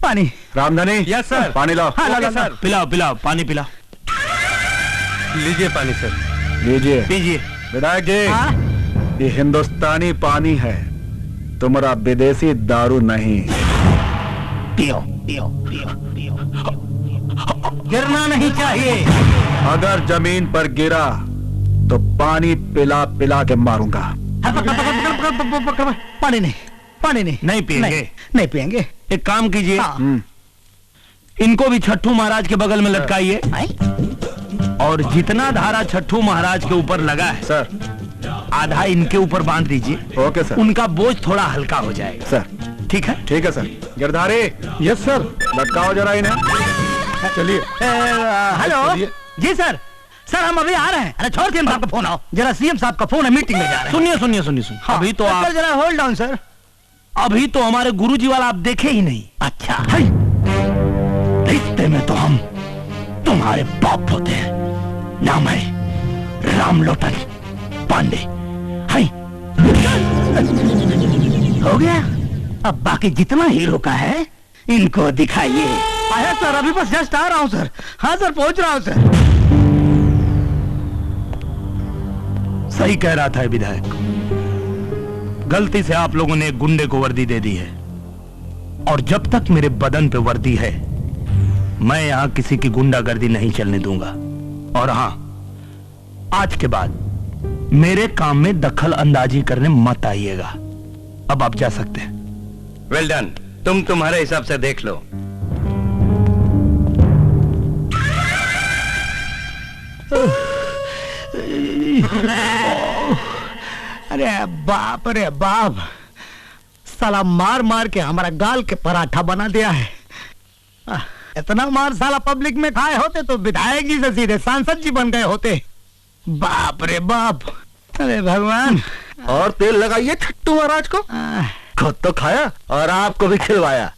पानी। रामधनी। Yes sir. पानी लाओ। हाँ लाओ सर। पिलाओ पिलाओ पानी पिलाओ। लीजिए पानी सर। लीजिए पीजिए। विधायक जी, ये हिंदुस्तानी पानी है, तुम्हारा विदेशी दारू नहीं। पियो पियो पियो पियो। गिरना नहीं चाहिए। अगर जमीन पर गिरा तो पानी पिला पिला के मारूंगा। पानी नहीं पानी नहीं। नहीं पिएंगे नहीं पिएंगे। एक काम कीजिए, इनको भी छठू महाराज के बगल में लटकाइए और जितना धारा छठू महाराज के ऊपर लगा है सर, आधा इनके ऊपर बांध दीजिए। Okay sir. उनका बोझ थोड़ा हल्का हो जाएगा सर। ठीक है? ठीक है सर। गिरधारी। Yes sir. लटकाओ जरा इन्हें। चलिए। हेलो जी सर। सर हम अभी आ रहे हैं। अरे छोड़ सीएम साहब का फोन आओ जरा। सीएम साहब का फोन है, मीटिंग में जा रहे हैं। सुनिए सुनिए सुनिए सुनिए। हाँ, अभी तो आप जरा होल्ड डाउन सर। अभी तो हमारे गुरुजी वाला आप देखे ही नहीं। अच्छा रिश्ते में तो हम तुम्हारे बाप होते हैं। नाम है रामलोटन पांडे। हाय हो गया। अब बाकी जितना हीरो का है इनको दिखाइए। आया सर, अभी बस जस्ट आ रहा हूं सर। हाँ सर पहुंच रहा हूं सर। सही कह रहा था विधायक, गलती से आप लोगों ने एक गुंडे को वर्दी दे दी है और जब तक मेरे बदन पे वर्दी है मैं यहां किसी की गुंडागर्दी नहीं चलने दूंगा। और हां, आज के बाद मेरे काम में दखल अंदाजी करने मत आइएगा। अब आप जा सकते हैं। Well done. तुम तुम्हारे हिसाब से देख लो। अरे बाप साला मार मार के हमारा गाल के पराठा बना दिया है। इतना मार साला पब्लिक में खाए होते तो विधायक जी से सीधे सांसद जी बन गए होते। बाप रे बाप। अरे भगवान। और तेल लगाइए छट्टू महाराज को। खुद तो खाया और आपको भी खिलवाया।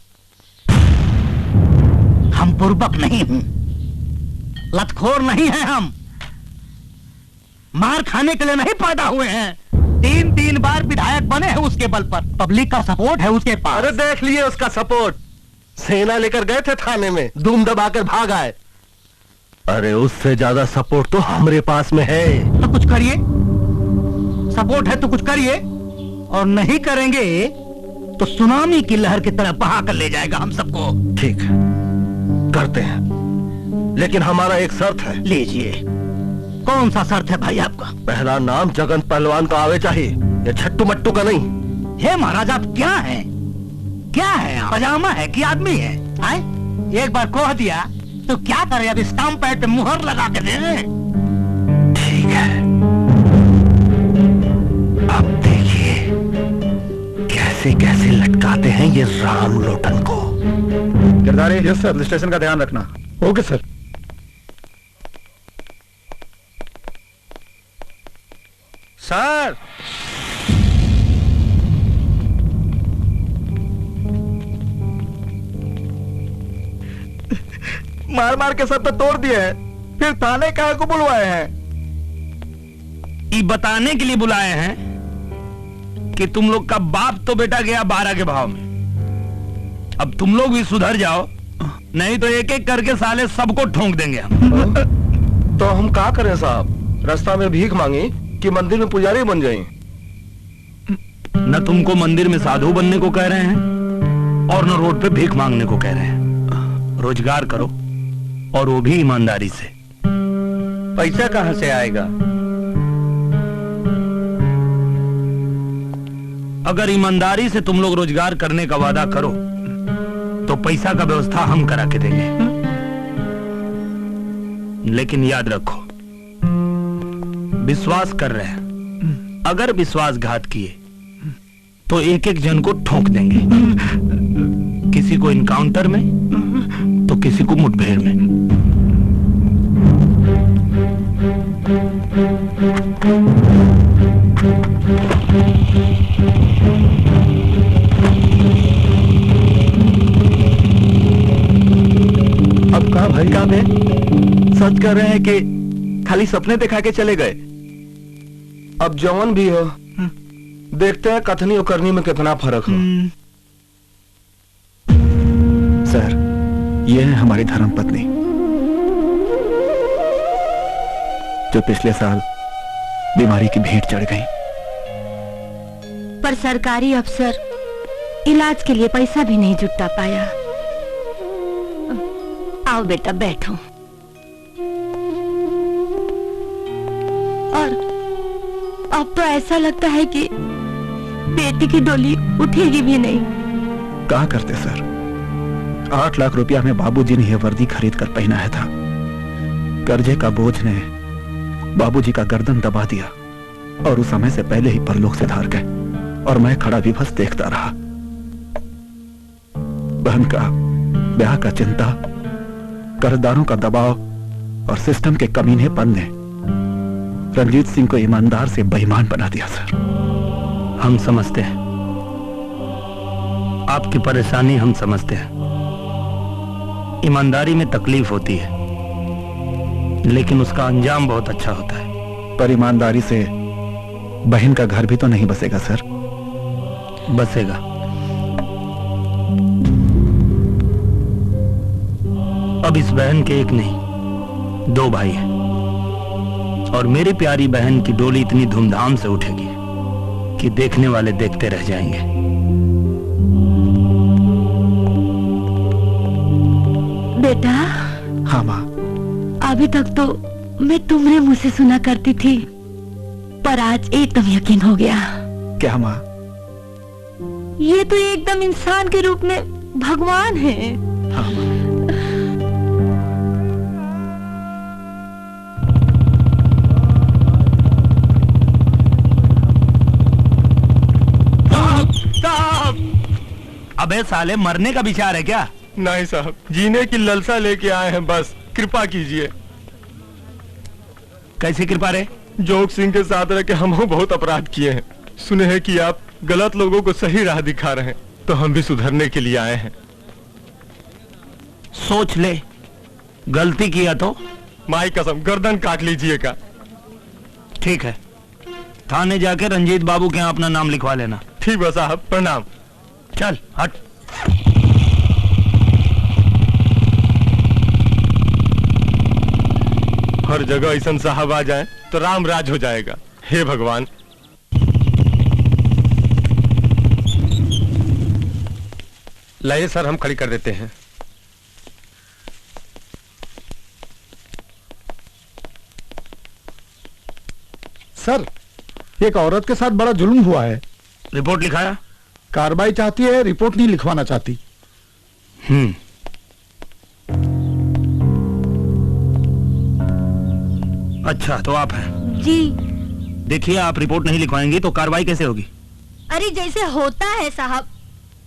हम बुर्बक नहीं हूं, लतखोर नहीं है। हम मार खाने के लिए नहीं पैदा हुए हैं। 3 बार विधायक बने हैं उसके बल पर। पब्लिक का सपोर्ट है उसके पास। अरे देख लिए उसका सपोर्ट। सेना लेकर गए थे थाने में, धूम दबाकर भाग आए। अरे उससे ज्यादा सपोर्ट तो हमारे पास में है। तो कुछ करिए। सपोर्ट है तो कुछ करिए, और नहीं करेंगे तो सुनामी की लहर की तरह बहा कर ले जाएगा हम सबको। ठीक है, करते हैं, लेकिन हमारा एक शर्त है। लीजिए। कौन सा शर्त है भाई आपका? पहला नाम जगन पहलवान का आवे चाहिए, ये छट्टू मट्टू का नहीं। हे महाराज, आप क्या हैं? क्या है आप? पजामा है कि आदमी है? आए? एक बार कह दिया तो क्या करे? अब स्टाम्प पैड पे मुहर लगा के दे रहे। ठीक है, अब देखिए कैसे कैसे लटकाते हैं ये रामलोटन को। गिरधारी। Yes sir. स्टेशन का ध्यान रखना। Okay sir. सर, मार मार के सब तो तोड़ दिए हैं, फिर थाने काहे को बुलवाए हैं? ये बताने के लिए बुलाए हैं कि तुम लोग का बाप तो बेटा गया 12 के भाव में। अब तुम लोग भी सुधर जाओ, नहीं तो एक एक करके साले सबको ठोंक देंगे हम। तो हम क्या करें साहब? रास्ता में भीख मांगी कि मंदिर में पुजारी बन जाएं? न तुमको मंदिर में साधु बनने को कह रहे हैं और न रोड पे भीख मांगने को कह रहे हैं। रोजगार करो, और वो भी ईमानदारी से। पैसा कहां से आएगा? अगर ईमानदारी से तुम लोग रोजगार करने का वादा करो तो पैसा का व्यवस्था हम करा के देंगे। लेकिन याद रखो, विश्वास कर रहे हैं, अगर विश्वासघात किए तो एक एक जन को ठोक देंगे। किसी को इनकाउंटर में तो किसी को मुठभेड़ में। भाई काम है? सच कर रहे हैं कि खाली सपने दिखा के चले गए? अब जवान भी हो, देखते हैं कथनी और करनी में कितना फर्क हो। सर, ये है हमारी धर्म पत्नी जो पिछले साल बीमारी की भेंट चढ़ गई। पर सरकारी अफसर इलाज के लिए पैसा भी नहीं जुटा पाया। आओ बेटा बैठो। और अब तो ऐसा लगता है कि बेटी की डोली उठेगी भी नहीं। कहा करते सर, 8 लाख रुपया में बाबूजी ने यह वर्दी खरीद कर पहनाया था। कर्जे का बोझ ने बाबूजी का गर्दन दबा दिया और उस समय से पहले ही परलोक से धार गए और मैं खड़ा विभस देखता रहा। बहन का ब्याह का चिंता, कर्जदारों का दबाव और सिस्टम के कमीनेपन ने रंजीत सिंह को ईमानदार से बेईमान बना दिया सर। हम समझते हैं आपकी परेशानी, हम समझते हैं। ईमानदारी में तकलीफ होती है लेकिन उसका अंजाम बहुत अच्छा होता है। पर ईमानदारी से बहन का घर भी तो नहीं बसेगा सर। बसेगा। अब इस बहन के एक नहीं 2 भाई हैं और मेरी प्यारी बहन की डोली इतनी धूमधाम से उठेगी कि देखने वाले देखते रह जाएंगे। बेटा। हाँ माँ। अभी तक तो मैं तुम्हारे मुंह से सुना करती थी, पर आज एकदम यकीन हो गया। क्या माँ? ये तो एकदम इंसान के रूप में भगवान है। हाँ माँ। अबे साले, मरने का विचार है क्या? नहीं साहब, जीने की ललसा लेके आए हैं, बस कृपा कीजिए। कैसी कृपा रे? जोग सिंह के साथ रह के हम बहुत अपराध किए हैं। सुने हैं कि आप गलत लोगों को सही राह दिखा रहे हैं, तो हम भी सुधरने के लिए आए हैं। सोच ले, गलती किया तो माई कसम गर्दन काट लीजिएगा। ठीक है, थाने जाके रंजीत बाबू के यहाँ अपना नाम लिखवा लेना। ठीक है साहब, प्रणाम। चल हट। हर जगह ऐसा साहब आ जाए तो राम राज हो जाएगा। हे भगवान। लाइए सर, हम खड़ी कर देते हैं। सर, एक औरत के साथ बड़ा जुल्म हुआ है। रिपोर्ट लिखाया? कार्रवाई चाहती है, रिपोर्ट नहीं लिखवाना चाहती। अच्छा, तो आप हैं? जी। देखिए, आप रिपोर्ट नहीं लिखवाएंगी तो कार्रवाई कैसे होगी? अरे जैसे होता है साहब,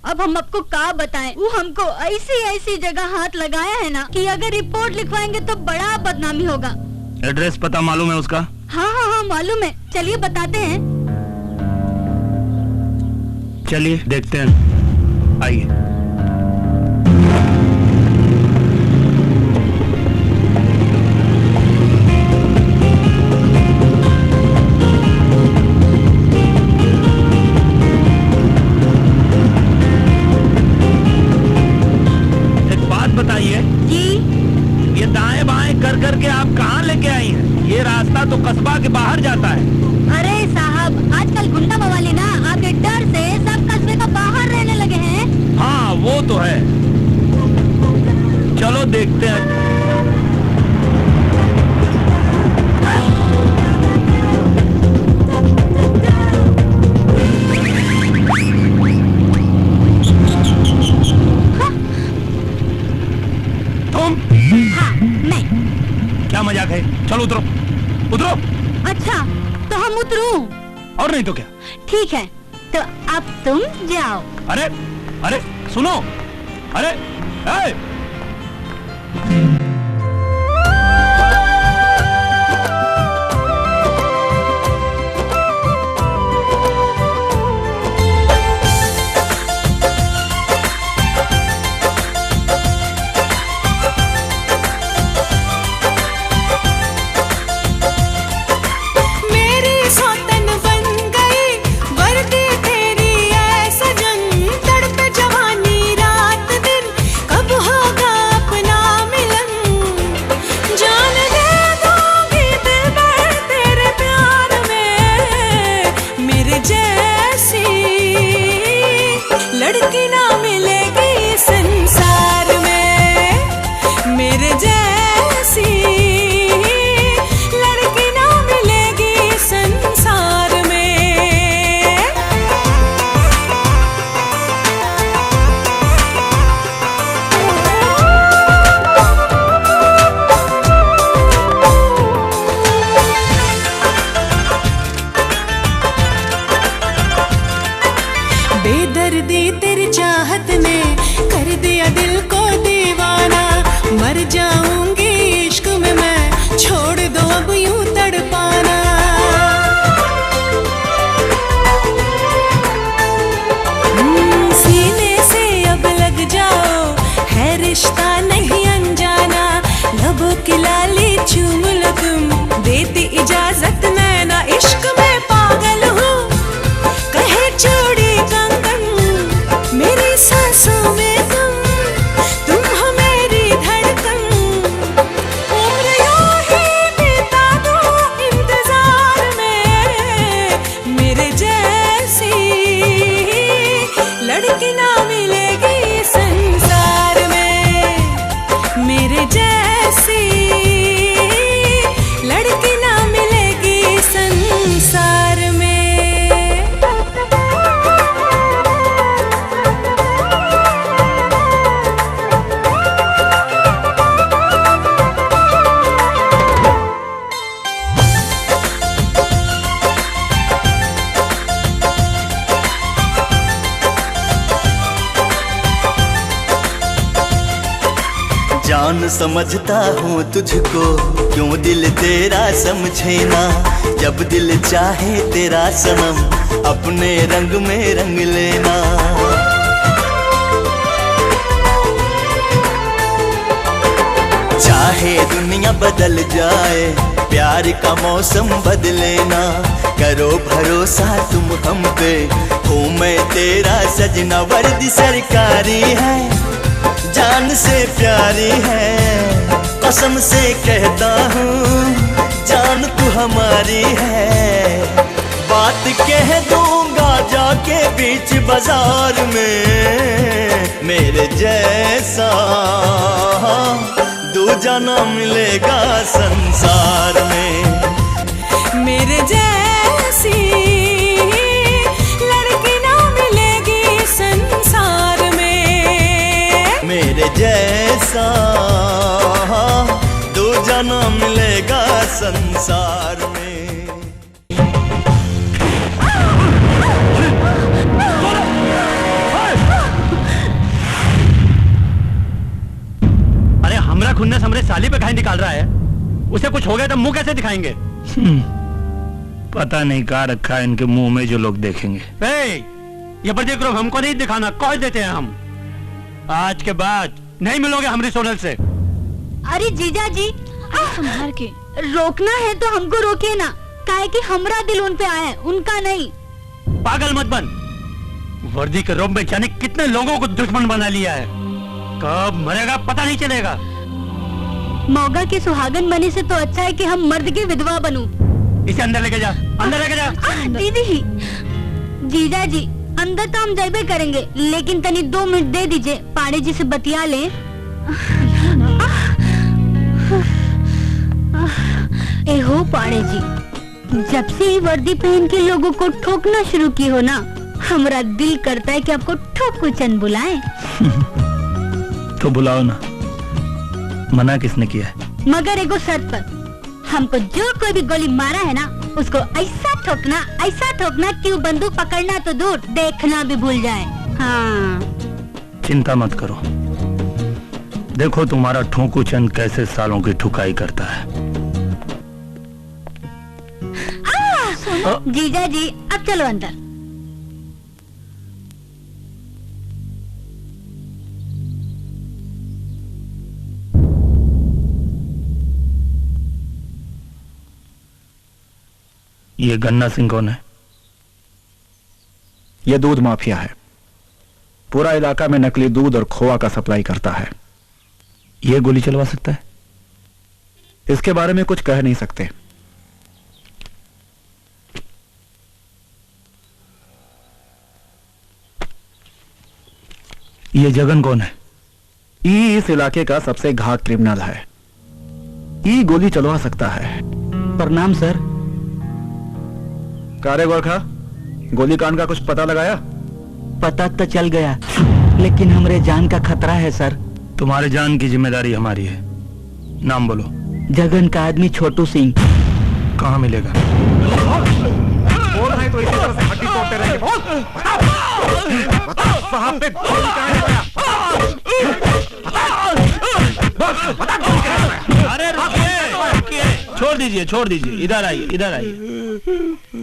अब हम आपको क्या बताएं। वो हमको ऐसी ऐसी जगह हाथ लगाया है ना कि अगर रिपोर्ट लिखवाएंगे तो बड़ा बदनामी होगा। एड्रेस पता मालूम है उसका? हाँ हाँ हाँ मालूम है, चलिए बताते हैं। चलिए देखते हैं, आइए। एक बात बताइए जी, ये दाएं बाएं कर करके आप कहाँ लेके आई हैं? ये रास्ता तो कस्बा के बाहर जाता है। अरे साहब, आजकल गुंडा मवाली ना आपके डर से सब कस्बे का बाहर रहने लगे हैं। हाँ वो तो है, चलो देखते हैं। तुम? हाँ मैं। क्या मजाक है? चलो उतरो, उतरो। अच्छा, तो हम उतरूं? और नहीं तो क्या? ठीक है, तो अब तुम जाओ। अरे अरे सुनो, अरे ए! लड़की ना मिलेगी संसार में मेरे जैसी लड़की ना मिलेगी संसार में। बेदर्दी तेरी चाहत ने कर दिया दिल को दीवाना, मर जाऊंगी इश्क में मैं, छोड़ दो अब यूं तड़पाना। सीने से अब लग जाओ, है रिश्ता नहीं अनजाना, लबों की लाली चूम लो तुम, देती इजाजत मैं ना इश्क में पागल हूँ। कहे चूड़ी मेरी सांसों में तुम हो मेरी धड़कन, उम्र यूं ही बिता दूं इंतजार में मेरे जैसी लड़की ना मिलेगी संसार में मेरे जैसी लड़की ना मिलेगी संसार में। जान समझता हूँ तुझको, क्यों दिल तेरा समझे ना, जब दिल चाहे तेरा सनम अपने रंग में रंग लेना। चाहे दुनिया बदल जाए, प्यार का मौसम बदले ना, करो भरोसा तुम हम पे, हूँ मैं तेरा सजना, वर्दी सरकारी है जान से प्यारी है, कसम से कहता हूँ जान तू हमारी है। बात कह दूंगा जाके बीच बाजार में, मेरे जैसा दूजा ना मिलेगा संसार में मेरे जैसी लड़की ना मिलेगी संसार में मेरे जैसा दूजा ना मिलेगा संसार में। अरे हमरा खुन्नस हमरे साली पे काहे निकाल रहा है? उसे कुछ हो गया तो मुंह कैसे दिखाएंगे? पता नहीं कहाँ रखा है इनके मुंह में जो लोग देखेंगे। ये बड़े ग्रुप हमको नहीं दिखाना, कह देते हैं हम। आज के बाद नहीं मिलोगे हमरी सोनल से। अरे जीजा जी संभाल के रोकना है तो हमको रोकिए ना, काहे कि हमरा दिल उन पे आया है, उनका नहीं। पागल मत बन, वर्दी के रोब में जाने कितने लोगों को दुश्मन बना लिया है, कब मरेगा पता नहीं चलेगा। मौगा के सुहागन बने से तो अच्छा है कि हम मर्द की विधवा बनूं। इसे अंदर लेके जा, अंदर लेके जा। दीदी जीजा जी अंदर तो हम जाइबे करेंगे, लेकिन तनी 2 मिनट दे दीजिए, पाड़े जी से बतिया ले। ए हो पाड़े जी, जब से ये वर्दी पहन के लोगों को ठोकना शुरू की हो ना, हमारा दिल करता है कि आपको ठोकू चंद बुलाएं। तो बुलाओ ना, मना किसने किया है? मगर एगो शर्त पर, हमको जो कोई भी गोली मारा है ना, उसको ऐसा ठोकना कि वो बंदूक पकड़ना तो दूर, देखना भी भूल जाए। हाँ चिंता मत करो, देखो तुम्हारा ठोकू चंद कैसे सालों की ठुकाई करता है। जीजा जी अब चलो अंदर। ये गन्ना सिंह कौन है? ये दूध माफिया है, पूरा इलाका में नकली दूध और खोआ का सप्लाई करता है। ये गोली चलवा सकता है? इसके बारे में कुछ कह नहीं सकते। ये जगन कौन है? ई इस इलाके का सबसे घात क्रिमिनल है। ई गोली चलवा सकता है। प्रणाम सर। कारे गोरखा, गोली कांड का कुछ पता लगाया? पता तो चल गया, लेकिन हमरे जान का खतरा है सर। तुम्हारे जान की जिम्मेदारी हमारी है। नाम बोलो। जगन का आदमी छोटू सिंह। कहाँ मिलेगा? बोल रहे तो इसी तरह से हड्डी तोड़ते रहेंगे। बोल। बताओ साहब ने गोली कहाँ लगाया? अरे रुकिए, छोड़ दीजिए, इधर आइए।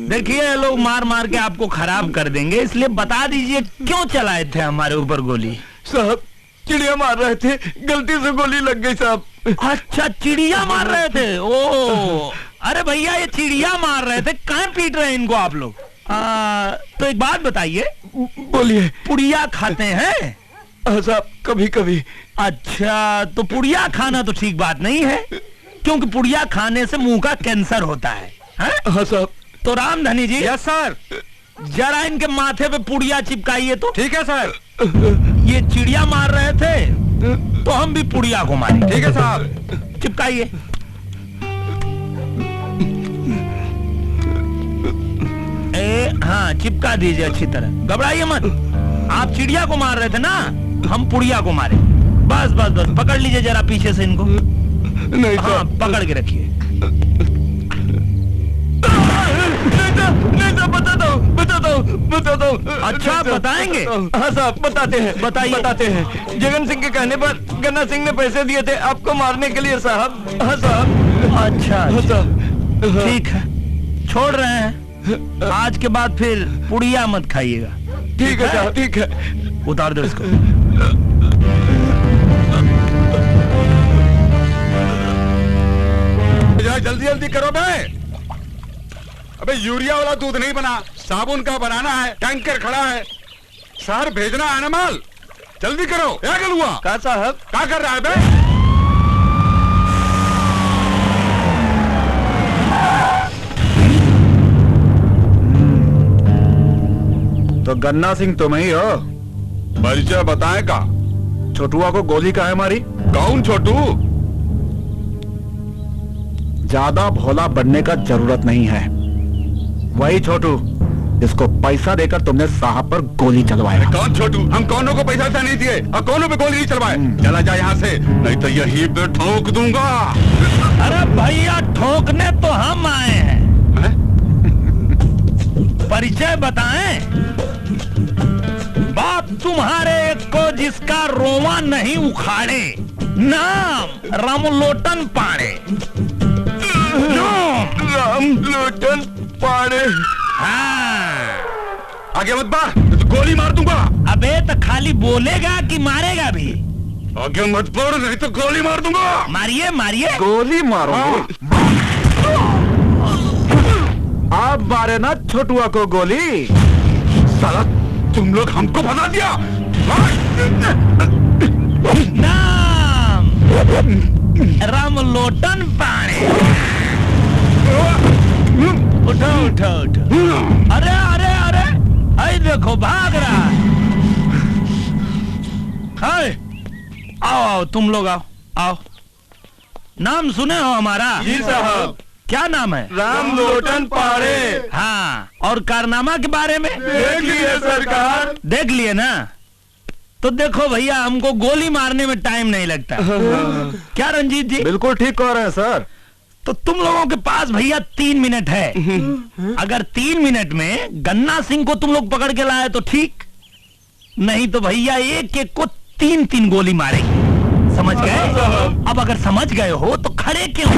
देखिए ये लोग मार मार के आपको खराब कर देंगे, इसलिए बता दीजिए क्यों चलाए थे हमारे ऊपर गोली? साहब चिड़िया मार रहे थे, गलती से गोली लग गई साहब। अच्छा, चिड़िया मार रहे थे? ओ अरे भैया, ये चिड़िया मार रहे थे, कहाँ पीट रहे हैं इनको आप लोग? तो एक बात बताइए। बोलिए। पुड़िया खाते हैं? साहब कभी कभी। अच्छा, तो पुड़िया खाना तो ठीक बात नहीं है, क्योंकि पुड़िया खाने से मुंह का कैंसर होता है। हाँ साहब। तो रामधनी जी। Yes sir. जरा इनके माथे पे पुड़िया चिपकाइए तो। ठीक है सर। ये चिड़िया मार रहे थे तो हम भी पुड़िया को मारे। ठीक है साहब। चिपकाइए। हाँ, चिपका दीजिए अच्छी तरह, घबराइए मत। आप चिड़िया को मार रहे थे ना, हम पुड़िया को मारे। बस पकड़ लीजिए जरा पीछे से इनको। नहीं हाँ, पकड़ के रखिए। बता दो। अच्छा, बताएंगे? हाँ साहब बताते हैं। बताते हैं। जगन सिंह के कहने पर गन्ना सिंह ने पैसे दिए थे आपको मारने के लिए साहब। हाँ साहब। अच्छा, ठीक है, छोड़ रहे हैं। आज के बाद फिर पुड़िया मत खाइएगा। ठीक है साहब, ठीक है। उतार दो इसको। जल्दी करो बे। अबे यूरिया वाला दूध नहीं बना, साबुन का बनाना है। टैंकर खड़ा है, शहर भेजना है ना माल। जल्दी करो। क्या गल हुआ? का साहब क्या कर रहा है बे? तो गन्ना सिंह तुम ही हो? परिचय बताए का? छोटुआ को गोली काहे मारी? कौन छोटू? ज्यादा भोला बनने का जरूरत नहीं है। वही छोटू जिसको पैसा देकर तुमने साहब पर गोली चलवाया। कौन छोटू? हम कौनों को पैसा नहीं दिए और कौनों पे गोली नहीं चलवाए। चला जा यहाँ से, नहीं तो यही पे ठोक दूंगा। अरे भैया, ठोकने तो हम आए हैं। परिचय बताएं। बाप तुम्हारे को जिसका रोवा नहीं उखाड़े, नाम रामलोटन पाड़े। रामलोटन पाड़े। हाँ, आगे मत बढ़, तो गोली मार दूंगा। अबे तो खाली बोलेगा कि मारेगा भी? आगे मत बढ़, नहीं तो गोली मार दूंगा। मारिए। गोली मारो। आप मारे ना छोटुआ को गोली। साला तुम लोग हमको फंसा दिया। नाम रामलोटन पाड़े। उठो। अरे आई देखो, भाग रहा है। आओ तुम लोग आओ। नाम सुने हो हमारा? जी साहब। क्या नाम है? रामलोटन पाड़े। हाँ, और कारनामा के बारे में? देख लिए सरकार। देख लिए ना? तो देखो भैया, हमको गोली मारने में टाइम नहीं लगता। क्या रंजीत जी? बिल्कुल ठीक कह रहे हैं सर। तो तुम लोगों के पास भैया 3 मिनट है। अगर 3 मिनट में गन्ना सिंह को तुम लोग पकड़ के लाए तो ठीक, नहीं तो भैया एक को 3 गोली मारेंगे। समझ गए? अब अगर समझ गए हो तो खड़े क्यों?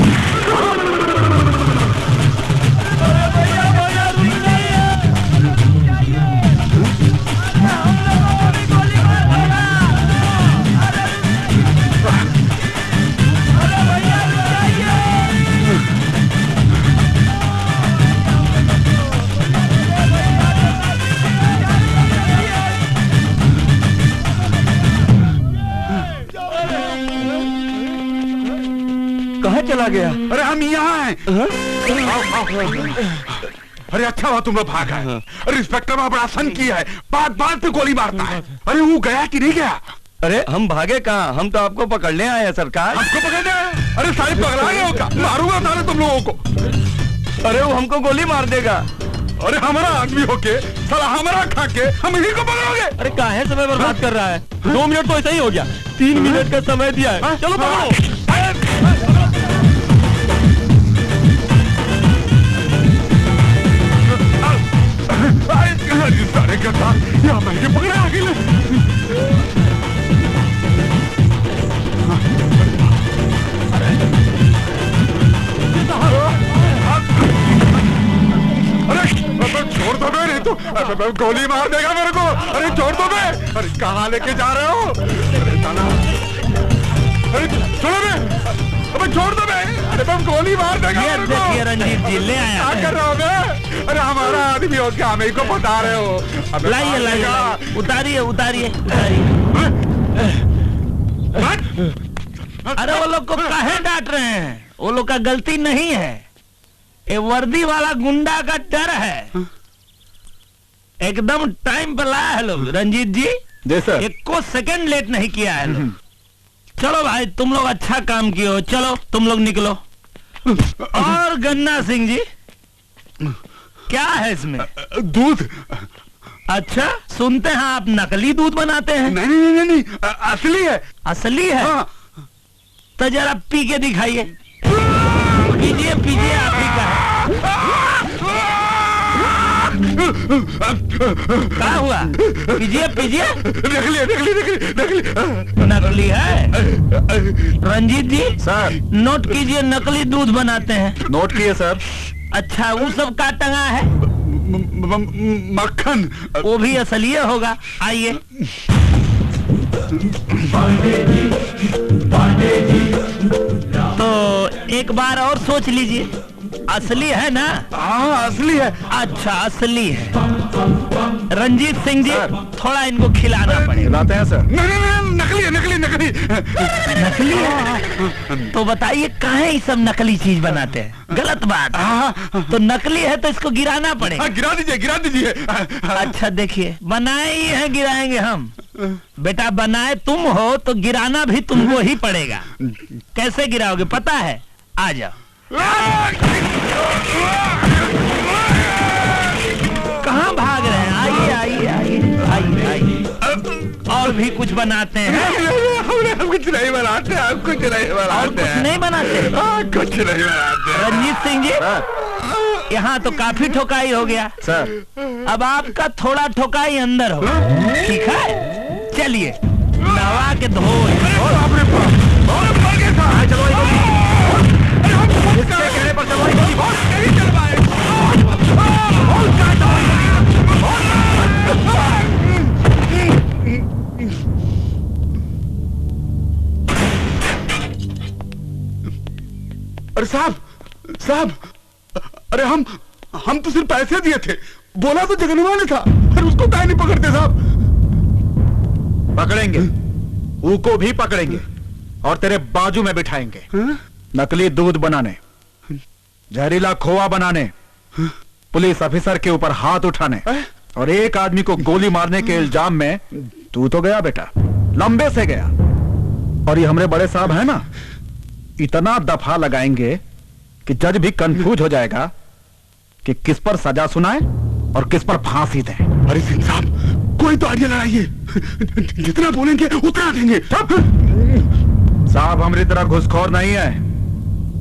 कहाँ चला गया? अरे हम यहाँ हैं। अरे अच्छा हुआ तुम लोग भाग गए। अरे इंस्पेक्टर वहां बड़ा सन किया है, बात बात पे गोली मारता है। अरे वो गया कि नहीं गया? अरे हम भागे कहाँ, हम तो आपको पकड़ने आए हैं सरकार। हमको पकड़ने आए? अरे सारे पगला गए हो क्या? मारूंगा सारे तुम लोगों को। अरे वो हमको गोली मार देगा। अरे हमारा आदमी होके साला हमारा खा के हम इन्हीं को पकड़ोगे? अरे काहे समय बर्बाद कर रहा है? 2 मिनट तो ऐसा ही हो गया, 3 मिनट का समय दिया है। चलो पकड़ो। सारे गधा यहाँ मैं पकड़े अकेले। अरे छोड़ दो बे, नहीं तो गोली मार देगा मेरे को। अरे छोड़ दो बे। अरे कहाँ लेके जा रहे हो? अरे साला, अरे छोड़ो बे, अबे छोड़ दो बे। अरे बम गोली मार देगा मेरे को। देखिए रंजीत जी, ले आया क्या कर रहे हो बे? अरे हमारा आदमी हो क्या, हमें को बता रहे हो? लाइए लाइए, उतारिए उतारिए उतारिए। अरे वो लोग को काहे डांट रहे हैं? वो लोग का गलती नहीं है, ये वर्दी वाला गुंडा का डर है। एकदम टाइम पे लाया है लोग। रंजीत जी एको सेकंड लेट नहीं किया है लोग। चलो भाई, तुम लोग अच्छा काम किए हो, चलो तुम लोग निकलो। और गन्ना सिंह जी, क्या है इसमें? दूध। अच्छा, सुनते हैं आप नकली दूध बनाते हैं। नहीं नहीं नहीं नहीं, असली है। असली है? हाँ। तो जरा पी के दिखाइए। पीजिए पीजिए, आप ही का है। क्या हुआ? पीजिए पीजिए। नकली नकली नकली नकली नकली है। रंजीत जी सर, नोट कीजिए, नकली दूध बनाते हैं। नोट किए सर। अच्छा, वो सब का टंगा है? मक्खन। वो भी असली होगा। आइए। तो एक बार और सोच लीजिए, असली है ना? हाँ असली है। अच्छा असली है। रंजीत सिंह जी, थोड़ा इनको खिलाना पड़ेगा। खिलाते हैं सर। नहीं नहीं, नकली है नकली नकली नकली है। तो बताइए काहे ये सब नकली चीज बनाते हैं? गलत बात। तो नकली है तो इसको गिराना पड़ेगा। गिरा दीजिए गिरा दीजिए। अच्छा देखिए, बनाए ही है, गिराएंगे हम। बेटा बनाए तुम हो तो गिराना भी तुमको ही पड़ेगा। कैसे गिराओगे पता है? आ जाओ। कहाँ भाग रहे हैं? आइए आइए आइए आइए आइए। और भी कुछ बनाते हैं? हम कुछ नहीं बनाते, हम कुछ नहीं बनाते। कुछ नहीं बनाते? कुछ नहीं बनाते। रंजीत सिंह जी, यहाँ तो काफी ठोकाई हो गया सर। अब आपका थोड़ा ठोकाई अंदर हो, ठीक है? चलिए नवा के धो। कहने पर चलो अरे साहब साहब, अरे हम तो सिर्फ पैसे दिए थे, बोला तो जगनवा ने था। अरे उसको काहे नहीं पकड़ते साहब? पकड़ेंगे, ऊको भी पकड़ेंगे और तेरे बाजू में बिठाएंगे। नकली दूध बनाने, जहरीला खोआ बनाने, पुलिस ऑफिसर के ऊपर हाथ उठाने और एक आदमी को गोली मारने के इल्जाम में तू तो गया बेटा, लंबे से गया। और ये हमारे बड़े साहब है ना, इतना दफा लगाएंगे कि जज भी कंफ्यूज हो जाएगा कि किस पर सजा सुनाए और किस पर फांसी दे। अरे सिंह साहब, कोई तो आइडिया लगाइए, जितना बोलेंगे उतना देंगे। साहब हमारी तरह घुसखोर नहीं है,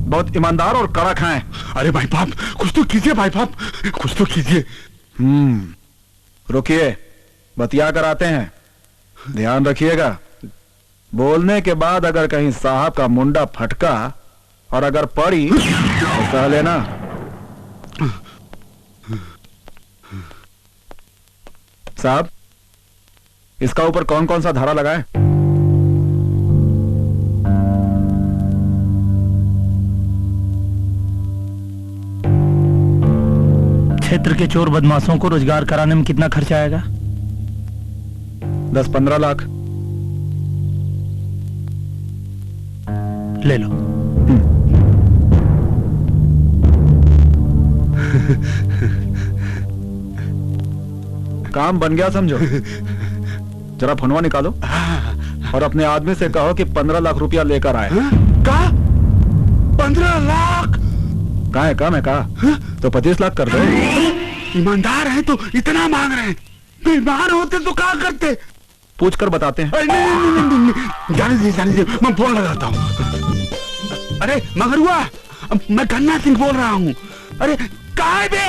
बहुत ईमानदार और कड़क हैं। अरे भाई बाप, कुछ तो कीजिए भाई बाप, कुछ तो कीजिए। रुकिए, बतिया कर आते हैं। ध्यान रखिएगा, बोलने के बाद अगर कहीं साहब का मुंडा फटका और अगर पड़ी तो कह लेना। साहब, इसका ऊपर कौन कौन सा धारा लगाए? क्षेत्र के चोर बदमाशों को रोजगार कराने में कितना खर्चा आएगा? 10-15 लाख। ले लो। काम बन गया समझो। जरा फोनवा निकालो और अपने आदमी से कहो कि 15 लाख रुपया लेकर आए। का 15 लाख? कहा मैं कहा तो 25 लाख कर दो। ईमानदार है तो इतना मांग रहे हैं, बीमार होते तो क्या करते? पूछ कर बताते हैं। नहीं, जाने दीजिए, मैं फोन लगाता हूँ। अरे मगरुआ, मैं कन्ना सिंह बोल रहा हूँ। अरे कहाँ है बे?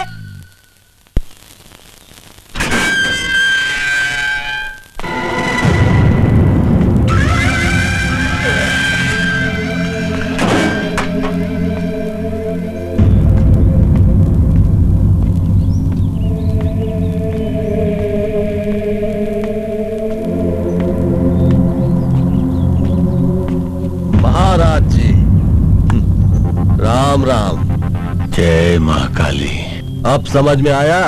महाराज जी, राम राम। जय महाकाली। अब समझ में आया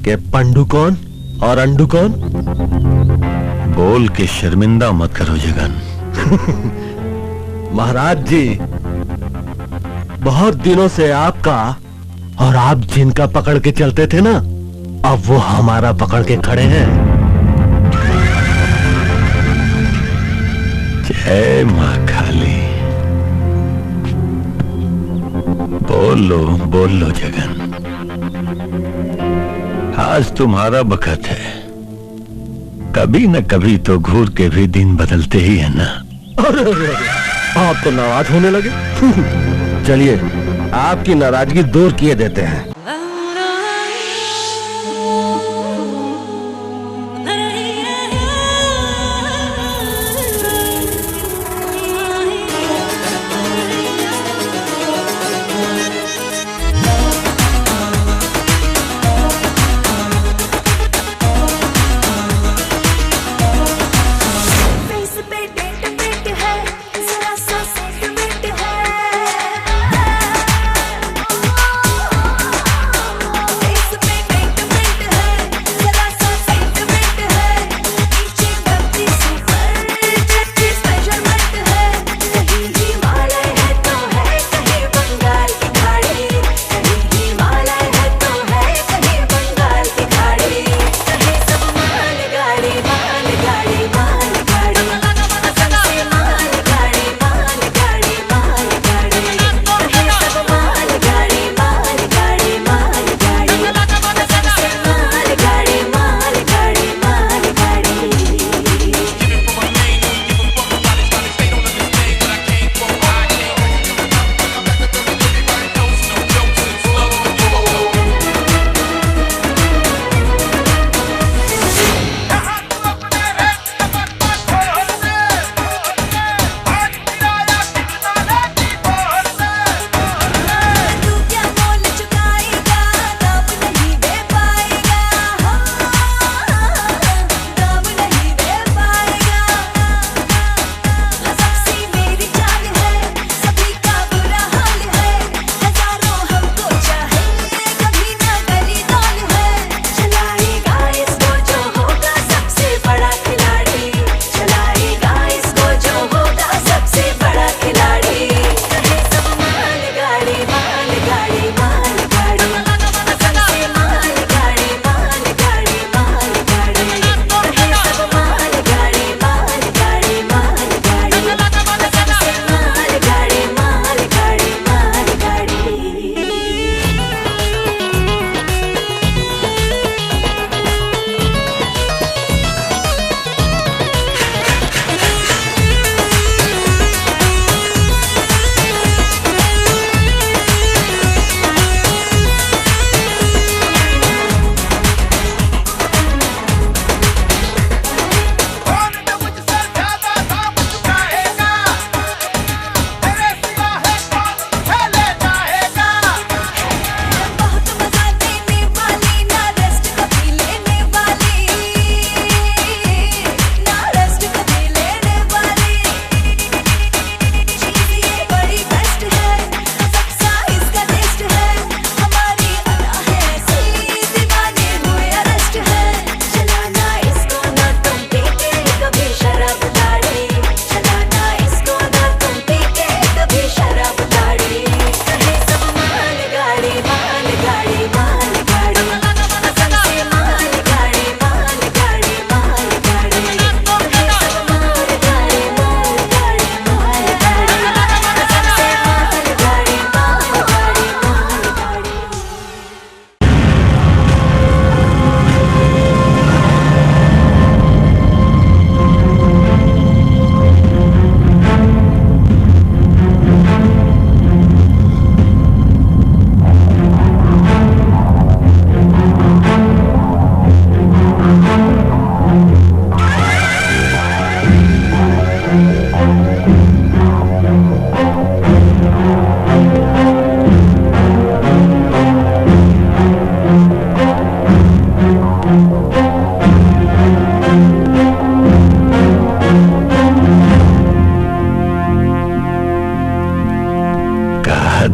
कि पंडू कौन और अंडू कौन? बोल के शर्मिंदा मत करो जगन। महाराज जी, बहुत दिनों से आपका और आप जिनका पकड़ के चलते थे ना, अब वो हमारा पकड़ के खड़े हैं। जय महाकाली। बोल लो जगन, आज तुम्हारा बखत है। कभी न कभी तो घूर के भी दिन बदलते ही है ना। अरे, आप तो नाराज होने लगे। चलिए आपकी नाराजगी दूर किए देते हैं।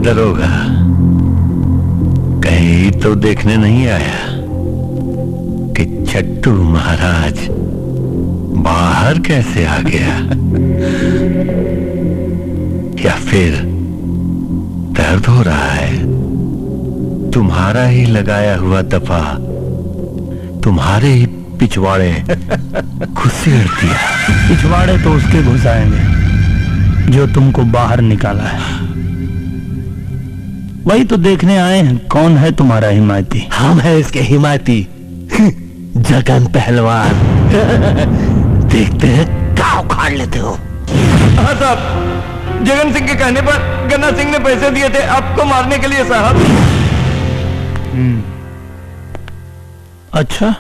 दरोगा, कहीं तो देखने नहीं आया कि छट्टू महाराज बाहर कैसे आ गया? या फिर दर्द हो रहा है? तुम्हारा ही लगाया हुआ दफा तुम्हारे ही पिछवाड़े घुसेड़ दिया। पिछवाड़े तो उसके घुसाएंगे जो तुमको बाहर निकाला है। वही तो देखने आए हैं कौन है तुम्हारा हिमायती। हम है इसके हिमायती, जगन पहलवान। देखते हैं क्या उखाड़ लेते हो। हाँ साहब, जगन सिंह के कहने पर गन्ना सिंह ने पैसे दिए थे आपको मारने के लिए साहब। अच्छा,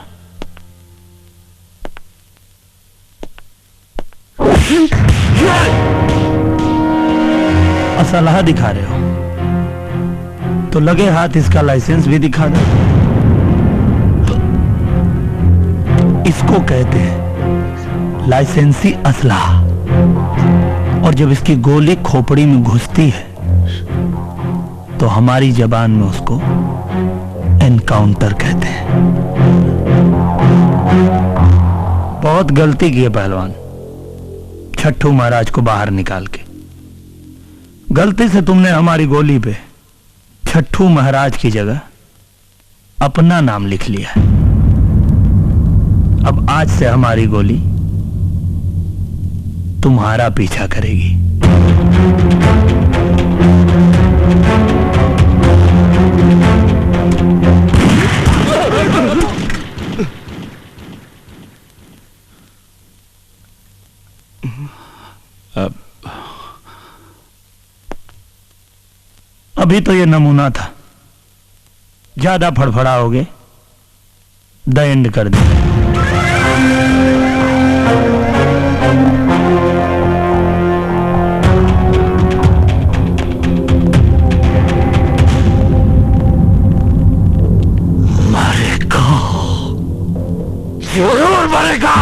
असलहा दिखा रहे हो तो लगे हाथ इसका लाइसेंस भी दिखा दो। इसको कहते हैं लाइसेंसी असलहा। और जब इसकी गोली खोपड़ी में घुसती है तो हमारी जबान में उसको एनकाउंटर कहते हैं। बहुत गलती की है पहलवान, छट्टू महाराज को बाहर निकाल के। गलती से तुमने हमारी गोली पे छट्टू महाराज की जगह अपना नाम लिख लिया है। अब आज से हमारी गोली तुम्हारा पीछा करेगी। अभी तो ये नमूना था, ज्यादा फड़फड़ाओगे द एंड कर दे। जरूर मरेगा।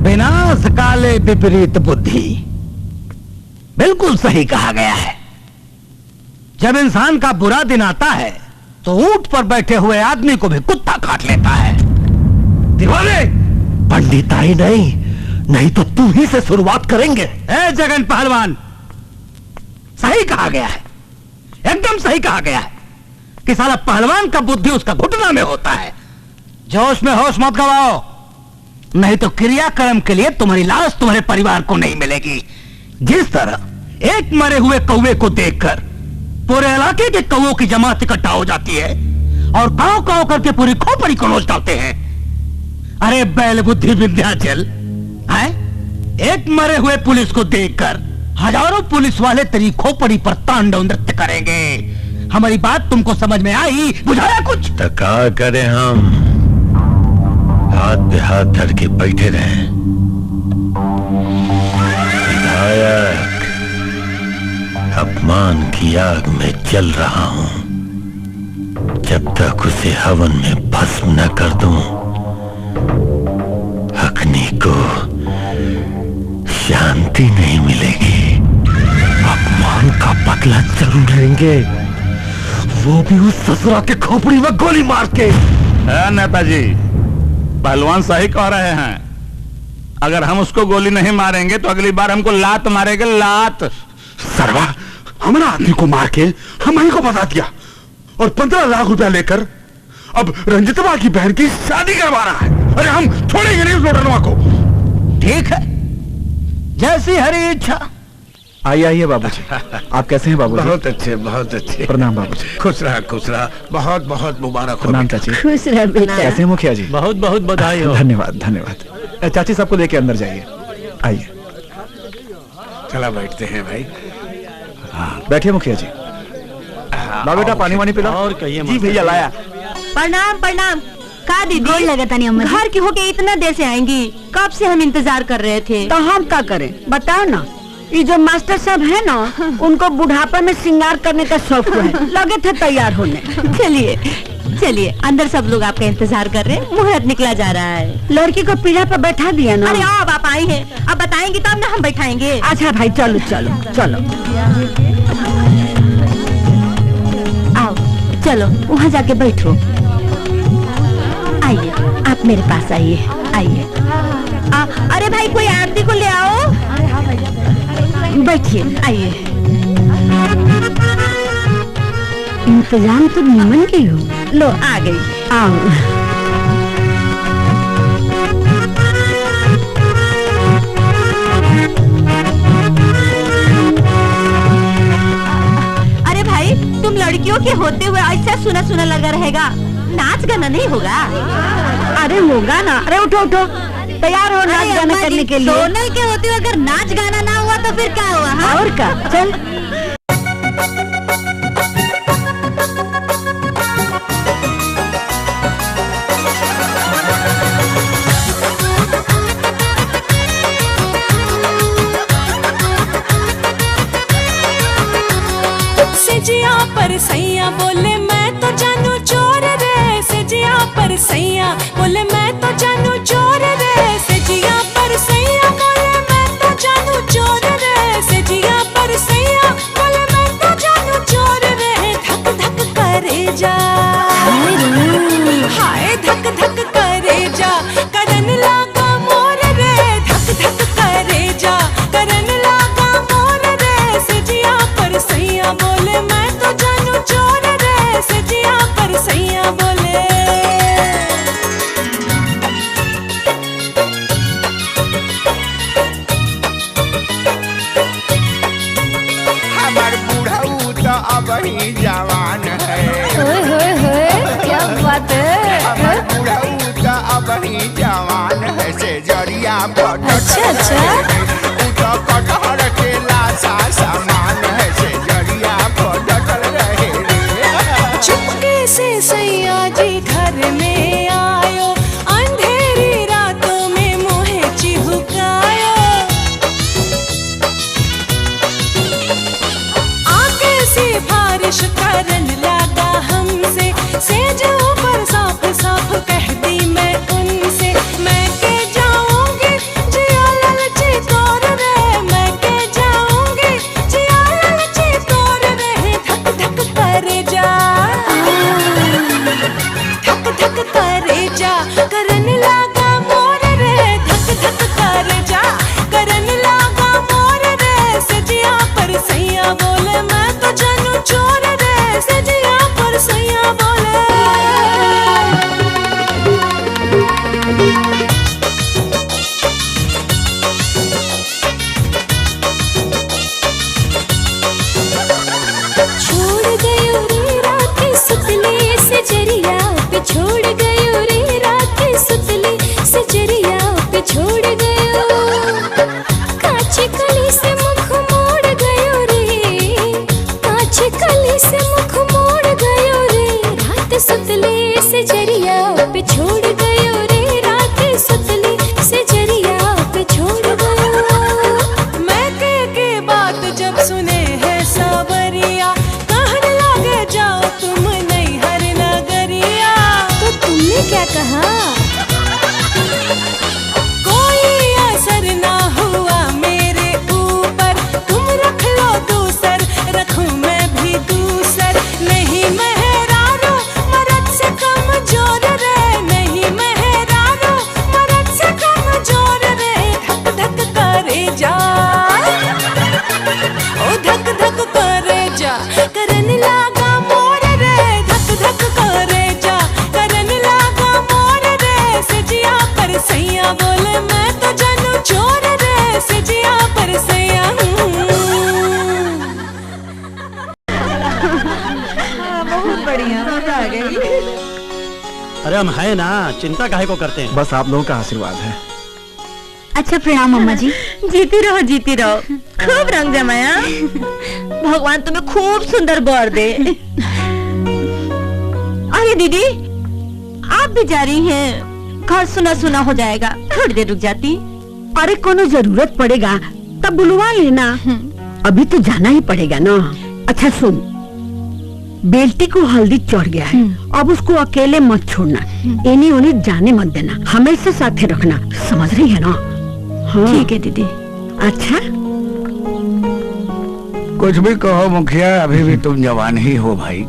विनाश काले विपरीत बुद्धि, बिल्कुल सही कहा गया है। जब इंसान का बुरा दिन आता है तो ऊंट पर बैठे हुए आदमी को भी कुत्ता काट लेता है। दीवाने, पंडिताई नहीं तो तुम ही से शुरुआत करेंगे। ए जगन पहलवान, सही कहा गया है, एकदम सही कहा गया है कि साला पहलवान का बुद्धि उसका घुटना में होता है। जोश में होश मत गवाओ, नहीं तो क्रियाक्रम के लिए तुम्हारी लाश तुम्हारे परिवार को नहीं मिलेगी। जिस तरह एक मरे हुए कौवे को देखकर पूरे इलाके के कौवों की जमात इकट्ठा हो जाती है और काव काव करके पूरी खोपड़ी को नोच डालते हैं। अरे बैल बुद्धि विंध्याचल, है एक मरे हुए पुलिस को देखकर हजारों पुलिस वाले तेरी खोपड़ी पर तांडव नृत्य करेंगे। हमारी बात तुमको समझ में आई? बुझाया कुछ? तो क्या करें हम? हाथ पे हाथ धर के बैठे रहे। विधायक, अपमान की आग में जल रहा हूं। जब तक उसे हवन में भस्म न कर दूं, अग्नि को शांति नहीं मिलेगी। अपमान का बदला जरूर लेंगे, वो भी उस ससुरा के खोपड़ी में गोली मार के। नेताजी, पहलवान सही कह रहे हैं। अगर हम उसको गोली नहीं मारेंगे तो अगली बार हमको लात मारेंगे, लात। सरवा, हमारा आदमी को मार के हम ही को बता दिया और 15 लाख रुपया लेकर अब रंजितवा की बहन की शादी करवा रहा है। अरे हम छोड़ेंगे नहीं उस लोटनवा को। ठीक है, जैसी हरी इच्छा। आइए बाबूजी। आप कैसे हैं बाबूजी? बहुत अच्छे, बहुत अच्छे। प्रणाम बाबूजी। खुश रहा, बहुत बहुत मुबारक हो। प्रणाम चाची। खुश रह बेटा। कैसे हैं मुखिया जी? बहुत बहुत बधाई हो। धन्यवाद धन्यवाद। चाची सबको लेके अंदर जाइए। आइए, चला बैठते हैं भाई। बैठिए मुखिया जी। बेटा पानी वानी पिला। और कहिए जी भैया लाया। प्रणाम प्रणाम। का दीदी लगाता नहीं, घर की होके इतना देर से आएंगी? कब से हम इंतजार कर रहे थे। तो हम क्या करें बताओ ना। ये जो मास्टर साहब है ना, उनको बुढ़ापा में श्रृंगार करने का शौक है, लगे थे तैयार होने। चलिए चलिए, अंदर सब लोग आपका इंतजार कर रहे हैं। मुहूर्त निकला जा रहा है। लड़की को पीढ़ा पर बैठा दिया ना। अरे अब आप आई हैं, अब बताएंगी तब ना हम बैठाएंगे। अच्छा भाई, चलो चलो चलो। चलो वहाँ जाके बैठो। आइए, आप मेरे पास आइए, आइए। अरे भाई कोई आरती को ले आओ। बैठिए, आइए। इंतजाम तो निमन की हो। लो आ गई, आओ। तुम लड़कियों के होते हुए ऐसा सुना सुना लगा रहेगा, नाच गाना नहीं होगा? अरे होगा ना। अरे उठो उठो, तैयार हो नाच गाना करने के लिए। सोनल के होते हुए अगर नाच गाना ना हुआ तो फिर क्या हुआ? हाँ? और क्या, चल। सजिया पर सैया बोले मैं तो जानू चोर रे, सजिया पर सैया बोले मैं तो जानू चोर रे, सजिया पर सैया बोले मैं तो जानू चोर रे, सजिया पर सैया बोले मैं तो जानू चोर रे। धक धक करे जा, हाय धक धक करे जा, करन लागा मोर रे, धक धक करे जा, करन लागा मोर रे, सजिया पर सैया बोले मैं तो जानू चोर रे, सजिया पर सैया बोले। हमार बूढ़ऊ तो अब ही जवान है। क्या बात है। हमार बूढ़ऊ तो अब ही जवान है, से जरिया पर अच्छा अच्छा। तो कटहर के लाशा समान है, से जरिया पर डटल रहे रे। चुपके से सैया जी घर में आयो, अंधेरी रातों में मोहे चिहुकायो, आके सिफारिश करन लगा हमसे, सेज ऊपर साफ साफ कह दी मैं उनसे, मैं के जाऊंगी जिया ललची तोर रे, मैं के जाऊंगी जिया ललची तोर रे। धक धक करे जा, धक धक करे जा, करन लागा मोर रे, धक धक करे जा, करन लागा मोर रे, सजिया पर सैया बोले मैं तो जानू चोर रे, सजिया पर सैया बोले। छोड़ गयो रे रात सुतली से जरिया पे, छोड़ गयो रे रात सुतली से जरिया पे, छोड़ गयो काची कली से मुख मोड़ गयो रे, काची कली से मुख मोड़ गयो रे, रात सुतली से जरिया पे छोड़ गयो रे, रात सुतली से जरिया पे छोड़ गयो। मैं के बात जब सुने है सावरिया, कहने लगे जाओ तुम नैहर नगरिया। तो तुमने क्या कहा? कोई असर ना हुआ मेरे ऊपर, तुम रख लो दूसर, रखूं मैं भी दूसर, नहीं मेहरारू मर्द से कमजोर रे, नहीं मेहरारू मर्द से कमजोर रे। धक धक करे जा, ओ धक धक करे जा, करन लागा मोर रे, धक धक करे जा, करन लागा मोर रे, सजिया पर सैया बोले मैं तो जानू चोर रे, सजिया पर सैया। बहुत बढ़िया, मजा आ गई। अरे हम है ना, चिंता काहे को करते हैं? बस आप लोगों का आशीर्वाद है। अच्छा प्रणाम अम्मा जी। जीती रहो जीती रहो, खूब रंग जमाया। भगवान तुम्हें खूब सुंदर बर दे। अरे दीदी आप भी जा रही हैं, घर सुना सुना हो जाएगा, थोड़ी देर रुक जाती। अरे कोनो जरूरत पड़ेगा तब बुलवा लेना, अभी तो जाना ही पड़ेगा ना। अच्छा सुन, बेल्टी को हल्दी चढ़ गया है, अब उसको अकेले मत छोड़ना, इन्हीं उन्हें जाने मत देना, हमेशा साथे रखना, समझ रही है ना? हाँ। ठीक है दीदी। अच्छा कुछ भी कहो मुखिया, अभी भी तुम जवान ही हो भाई।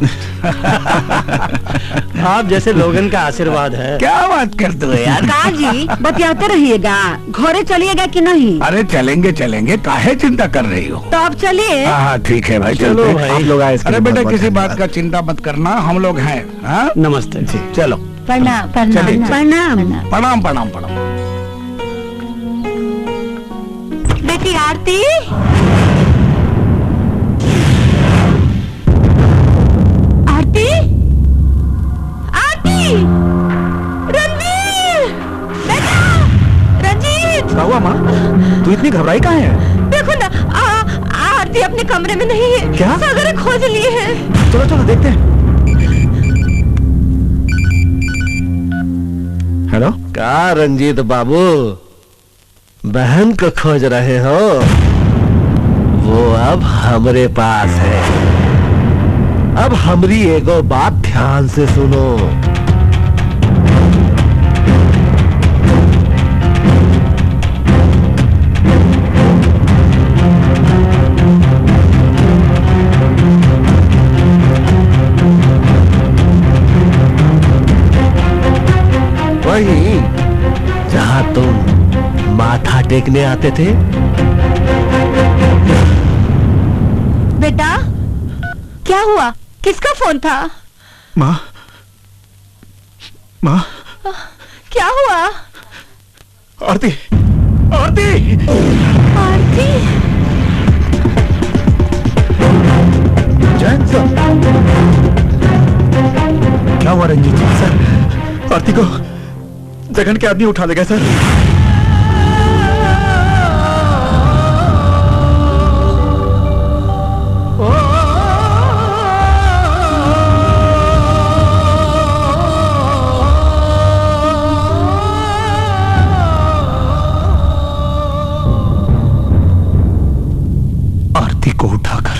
आप जैसे लोगन का आशीर्वाद है। क्या बात करते हो यार? का जी बतियाते रहिएगा, घरे चलिएगा कि नहीं? अरे चलेंगे चलेंगे, काहे चिंता कर रही हो? तो आप चलिए। हाँ ठीक है भाई, चलो चलते हैं। भाई। आप लोग आए इसके अरे लिए बेटा बहुत-बहुत किसी बात धन्यवाद। का चिंता मत करना, हम लोग हैं। हाँ नमस्ते जी। चलो प्रणाम चलिए, प्रणाम। प्रणाम प्रणाम प्रणाम। बेटी आरती, आरती, आरती, रणवीर, बेटा, रंजीत। क्या हुआ माँ? तू इतनी घबराई कहाँ है? देखो ना, आरती अपने कमरे में नहीं है। क्या? सागर खोज लिए है। चलो चलो देखते हैं। हेलो, का रंजीत बाबू, बहन को खोज रहे हो? वो अब हमरे पास है। अब हमरी एगो बात ध्यान से सुनो। वहीं जहां तुम माथा टेकने आते थे। बेटा, क्या हुआ? किसका फोन था? माँ, माँ, क्या हुआ? आरती, आरती, आरती, जैन सर। क्या हुआ रंजीत जी? सर, आरती को जगन के आदमी उठा ले गए सर। आरती को उठाकर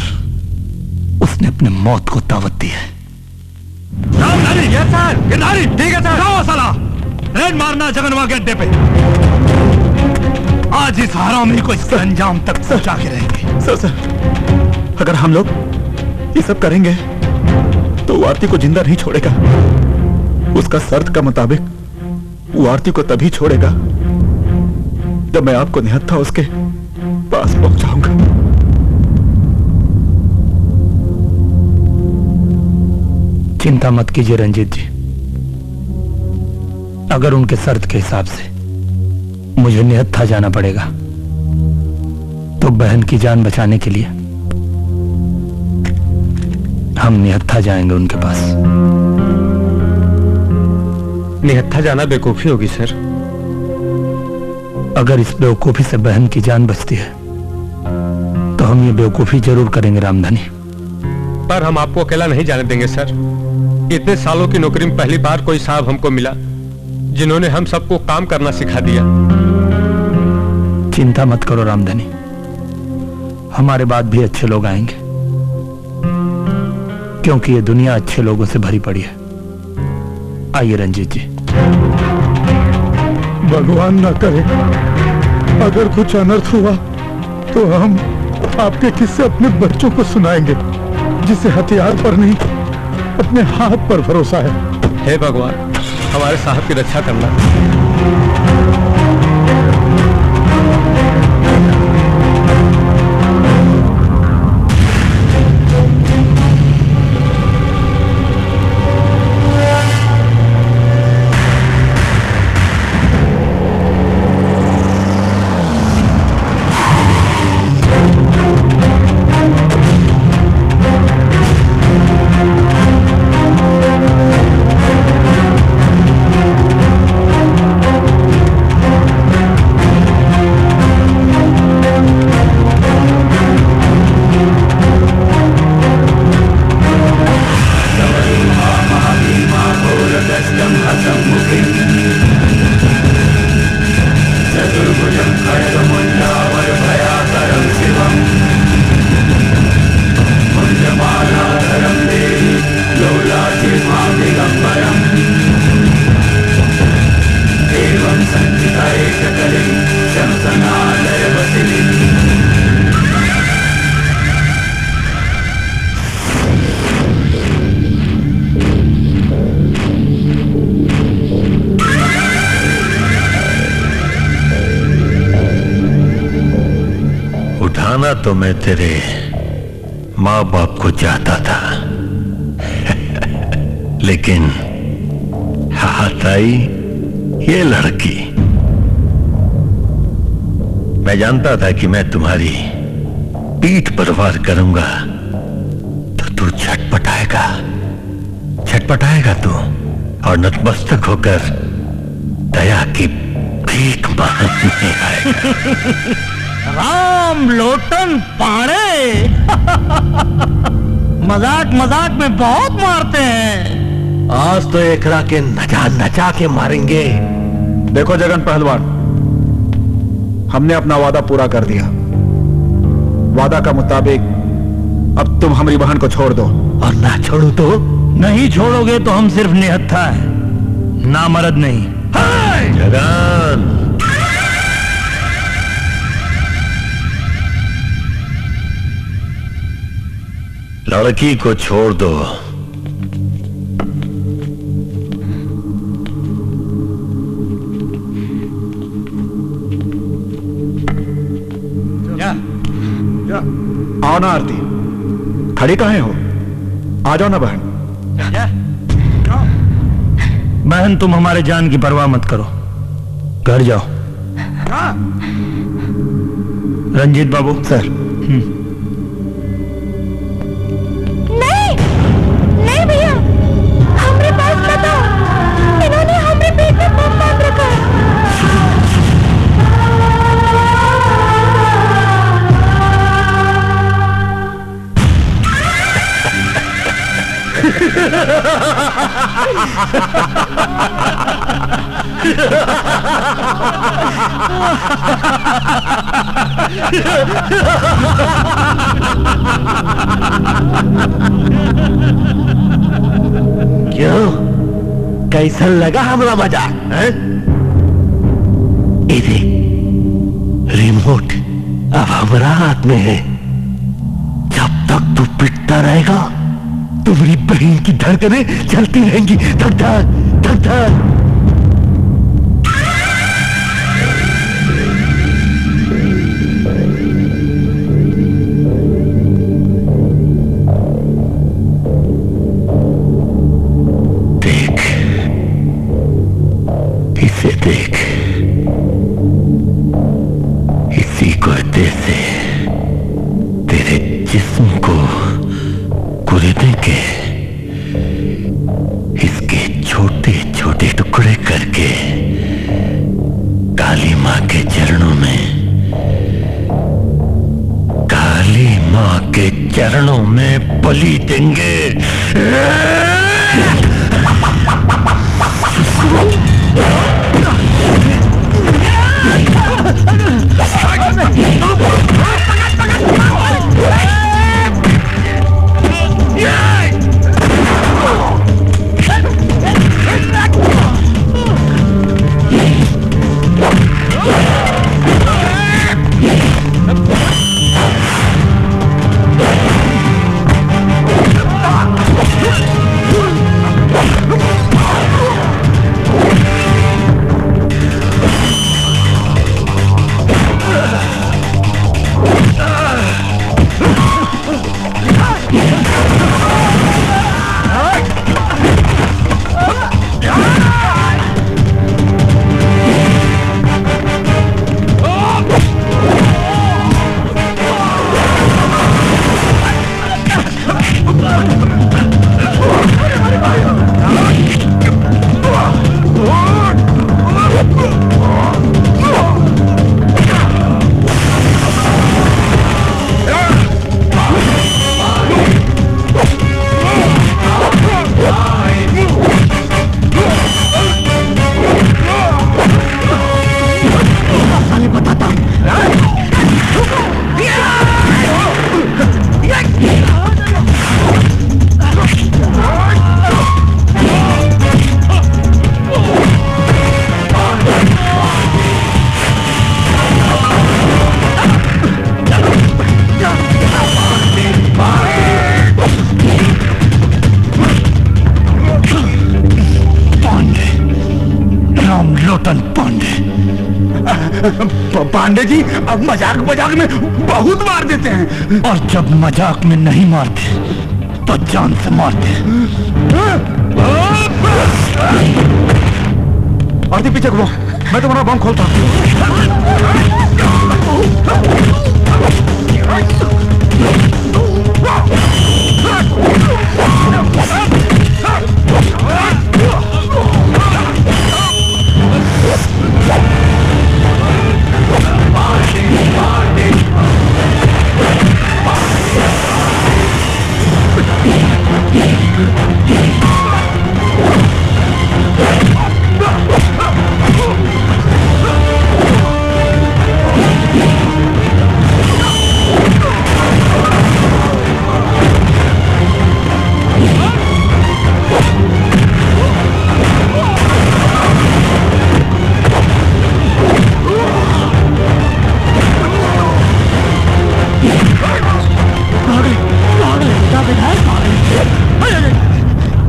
उसने अपने मौत को दावत दी है। ठीक है सर। जाओ साला, रेड मारना जगनवा के अड्डे पे। आज इस हरामी को इसके अंजाम तक पहुंचा के रहेंगे। सर सर, अगर हम लोग ये सब करेंगे तो वो आरती को जिंदा नहीं छोड़ेगा। उसका शर्त का मुताबिक वो आरती को तभी छोड़ेगा जब मैं आपको निहत्था उसके पास पहुंचाऊंगा। चिंता मत कीजिए रंजीत जी, अगर उनके शर्त के हिसाब से मुझे निहत्था जाना पड़ेगा तो बहन की जान बचाने के लिए हम निहत्था जाएंगे उनके पास। निहत्था जाना बेवकूफी होगी सर। अगर इस बेवकूफी से बहन की जान बचती है तो हम ये बेवकूफी जरूर करेंगे रामधनी। पर हम आपको अकेला नहीं जाने देंगे सर। इतने सालों की नौकरी में पहली बार कोई साहब हमको मिला जिन्होंने हम सबको काम करना सिखा दिया। चिंता मत करो रामधनी, हमारे बाद भी अच्छे लोग आएंगे, क्योंकि ये दुनिया अच्छे लोगों से भरी पड़ी है। आइए रंजीत जी। भगवान न करे अगर कुछ अनर्थ हुआ तो हम आपके किस्से अपने बच्चों को सुनाएंगे, जिसे हथियार पर नहीं अपने हाथ पर भरोसा है। हे भगवान, हमारे साहब की रक्षा करना। दिखाना तो मैं तेरे माँ बाप को चाहता था लेकिन हाथ आई ये लड़की। मैं जानता था कि मैं तुम्हारी पीठ पर वार करूंगा तो तू छटपटाएगा तू और नतमस्तक होकर दया की भीख मांगने आएगा। राम लोटन पाड़े मजाक मजाक में बहुत मारते हैं। आज तो एकरा के नचा नचा के मारेंगे। देखो जगन पहलवान, हमने अपना वादा पूरा कर दिया। वादा का मुताबिक अब तुम हमारी बहन को छोड़ दो। और ना छोड़ो तो? नहीं छोड़ोगे तो हम सिर्फ निहत्था है, नामर्द नहीं। जगन, लड़की को छोड़ दो। आओ ना आरती, खड़ी काहे हो? आ जाओ ना बहन। बहन तुम हमारे जान की परवाह मत करो, घर जाओ। रंजीत बाबू। सर। नहीं नहीं भैया, हमारे पास मत आओ, इन्होंने हमारे पेट में बम बांध रखा है। क्यों, कैसा लगा हमारा मजाक? ये देख, रिमोट अब हमारा हाथ में है। जब तक तू पिटता रहेगा तुम्हारी बहन की धड़कनें चलती रहेंगी। धक धक धक धक। देख, इसे देख, इसी कुर्ते से तेरे जिस्म को कुरेदने के, इसके छोटे छोटे टुकड़े करके काली माँ के चरणों में, काली माँ के चरणों में बलि देंगे। पांडे जी अब मजाक मजाक में बहुत मार देते हैं। और जब मजाक में नहीं मारते तो जान से मारते। आरती पीछे घूमो, मैं तुम्हारा बम खोलता हूँ।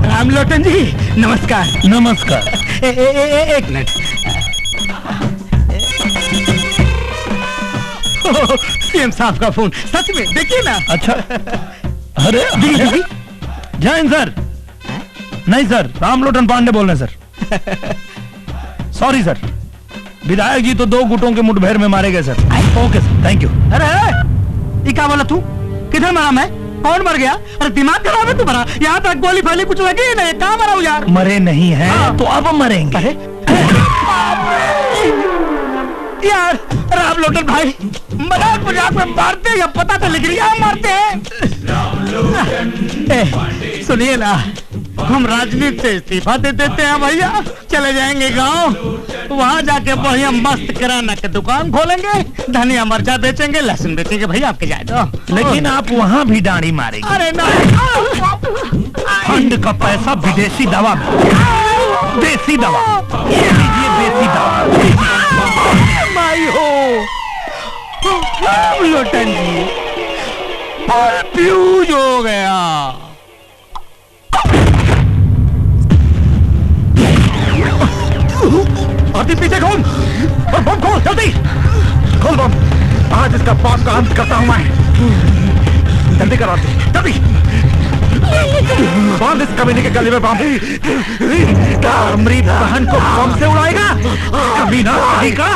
रामलोटन जी नमस्कार। नमस्कार। एक मिनट। सीएम साहब का फोन, सच में देखिए ना। अच्छा, अरे जैन सर। नहीं सर, रामलोटन पांडे बोल रहे हैं सर। सॉरी सर, विधायक जी तो 2 गुटों के मुठभेड़ में मारे गए sir. Okay sir, thank you. अरे ये क्या बोला तू? किधर मरा मैं? कौन मर गया? अरे दिमाग खराब है तुम्हारा? यहाँ तक गोली फैली कुछ लगी ही नहीं। कहाँ मरा हूँ यार? मरे नहीं हैं तो अब मरेंगे। यार रामलोटन भाई मजाक मजाक में मारते या पता तो लिख लिया मारते हैं। सुनिए ना, हम राजनीति से इस्तीफा दे देते हैं भैया, चले जाएंगे गांव, वहाँ जाके बढ़िया मस्त किराना की दुकान खोलेंगे, धनिया मिर्चा बेचेंगे, लहसुन बेचेंगे भैया, आपके जाए तो। लेकिन आप वहाँ भी दाढ़ी मारेंगे। अरे ना, फंड का पैसा विदेशी दवा में, देसी दवा, ये लीजिए देसी दवा। माई हो लोटन जी, फ्यूज हो गया। आरती पीछे खोल और बम खोल, जल्दी खोल बम। आज इसका बाप का अंत करता हूं मैं। जल्दी कर आरती, जल्दी बांध इस कमीने के गले में बम। मेरी बहन को बम से उड़ाएगा कमीना सही का।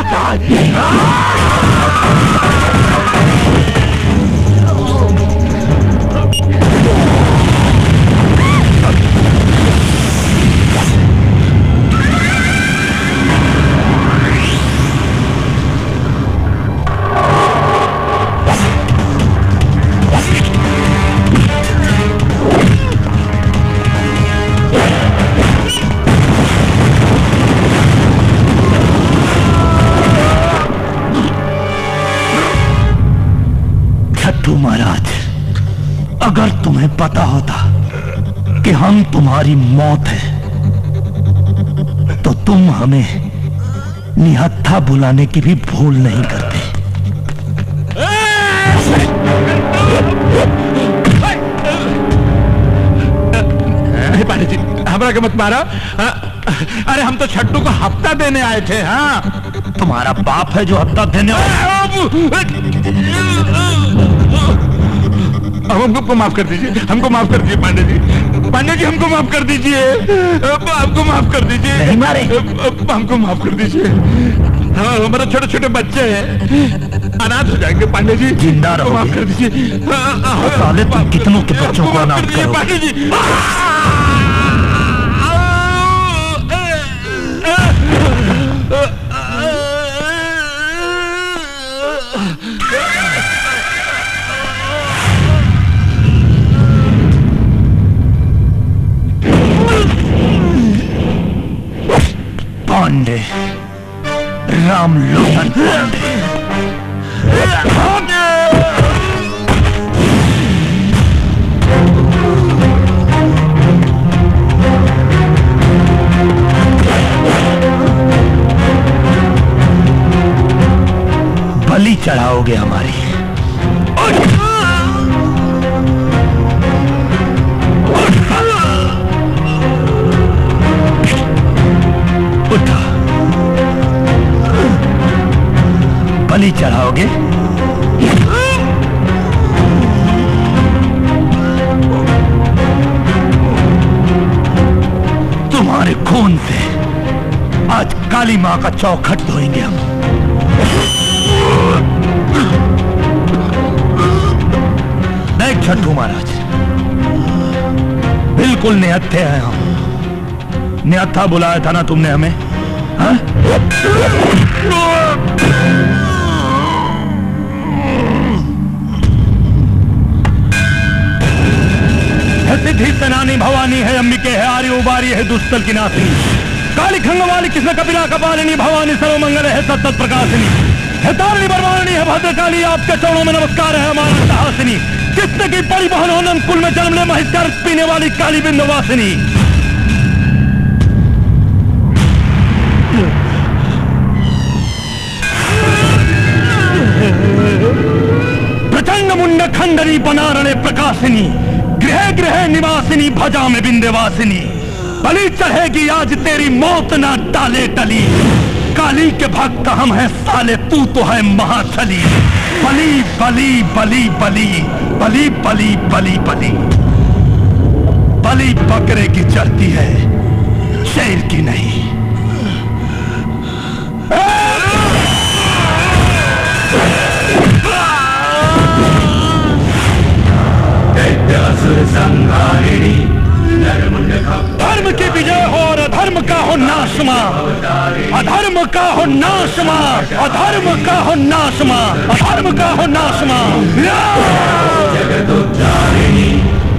महाराज, अगर तुम्हें पता होता कि हम तुम्हारी मौत है तो तुम हमें निहत्था बुलाने की भी भूल नहीं करते। पांडे जी हमारा क्या मत मारा। अरे हम तो छट्टू को हफ्ता देने आए थे। हाँ, तुम्हारा बाप है जो हफ्ता देने हमको माफ कर दीजिए, हमको माफ कर दीजिए पांडे जी। पांडे जी हमको माफ कर दीजिए, हमको माफ कर दीजिए। नहीं मारे, हमको माफ कर दीजिए। हाँ, हमारे छोटे छोटे बच्चे हैं, अनाथ हो जाएंगे। पांडे जी जिंदा रहो, माफ कर दीजिए। साले तुम कितनों के बच्चों को अनाथ करो। पांडे जी पांडे, रामलोटन पांडे। बलि चढ़ाओगे हमारी। बलि चढ़ाओगे? तुम्हारे खून से आज काली मां का चौखट धोएंगे हम। देख छठू महाराज, बिल्कुल निहत्थे हैं हम। निहत्था बुलाया था ना तुमने हमें, हाँ? सिद्धि सेनानी भवानी है, अंबिके है, आर्य उबारी है, दुष्टल की नासिनी, काली खंगवाली कृष्ण कपिला कपालिनी भवानी सर्वमंगल है, सतत प्रकाशिनी है, तारिणी बरवानी है, भद्रकाली आपके चरणों में नमस्कार है हमारा साहसिनी, कृष्ण की परिवहन हो नंद कुल में जन्म ले महिष्कार पीने वाली काली बिंदवासिनी। प्रचंड मुंड खंडनी बनारणे प्रकाशिनी, गृह गृह निवासिनी भजा में बिंदवासिनी, बलि चढ़ेगी आज तेरी मौत ना टाले टली, काली के भक्त हम हैं साले, तू तो है महाछली, बलि बलि बलि बलि बलि बलि बलि बलि, बलि बकरे की चलती है शेर की नहीं। धर्म की विजय हो और अधर्म का हो नाशमा, अधर्म का हो नाशमा, अधर्म का हो नाशमा, अधर्म का हो नाशमा।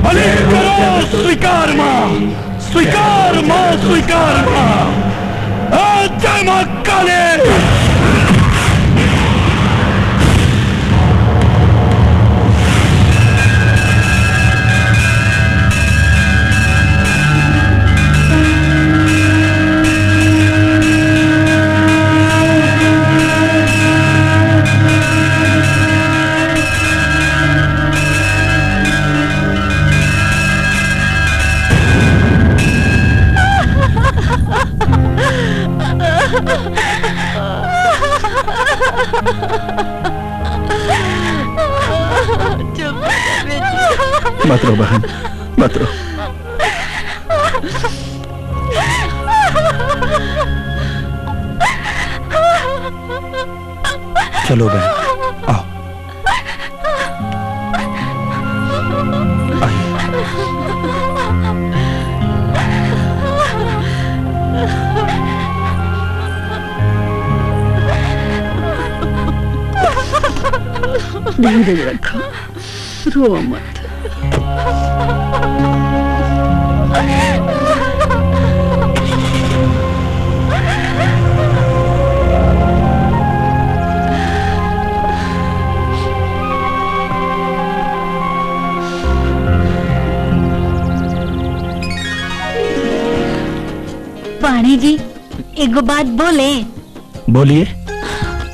बलि करो स्वीकार मां, स्वीकार मां, स्वीकार मां। जय मां काली। मत रो बहन, मत रो। चलो बहन, आओ। धीरज रखो, रो मत। पाणी जी एक बात बोले? बोलिए।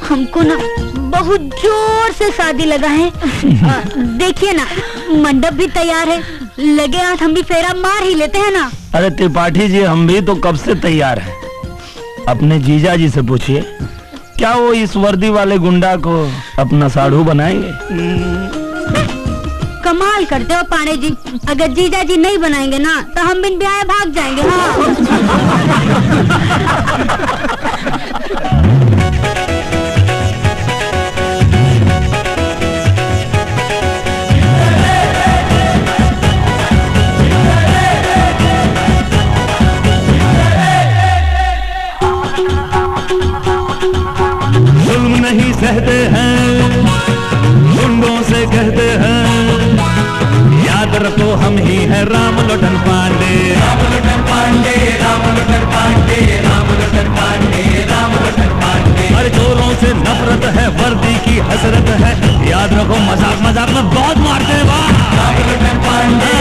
हमको ना बहुत जोर से शादी लगा है। देखिए ना, मंडप भी तैयार है, लगे हाथ हम भी फेरा मार ही लेते हैं ना। अरे त्रिपाठी जी, हम भी तो कब से तैयार हैं। अपने जीजा जी से पूछिए, क्या वो इस वर्दी वाले गुंडा को अपना साढ़ू बनाएंगे? कमाल करते हो पाणे जी, अगर जीजा जी नहीं बनाएंगे ना तो हम बिन ब्याह भाग जाएंगे। जुल्म नहीं सहते हैं, गुंडों से कहते हैं, याद रखो हम ही हैं राम लोटन पांडे, राम लोटन पांडे, राम लोटन पांडे, राम लोटन पांडे, राम लोटन पांडे। हर चोरों से नफरत है, वर्दी की हसरत है, याद रखो मजाक मजाक में बहुत मारते हैं। राम लोटन पांडे,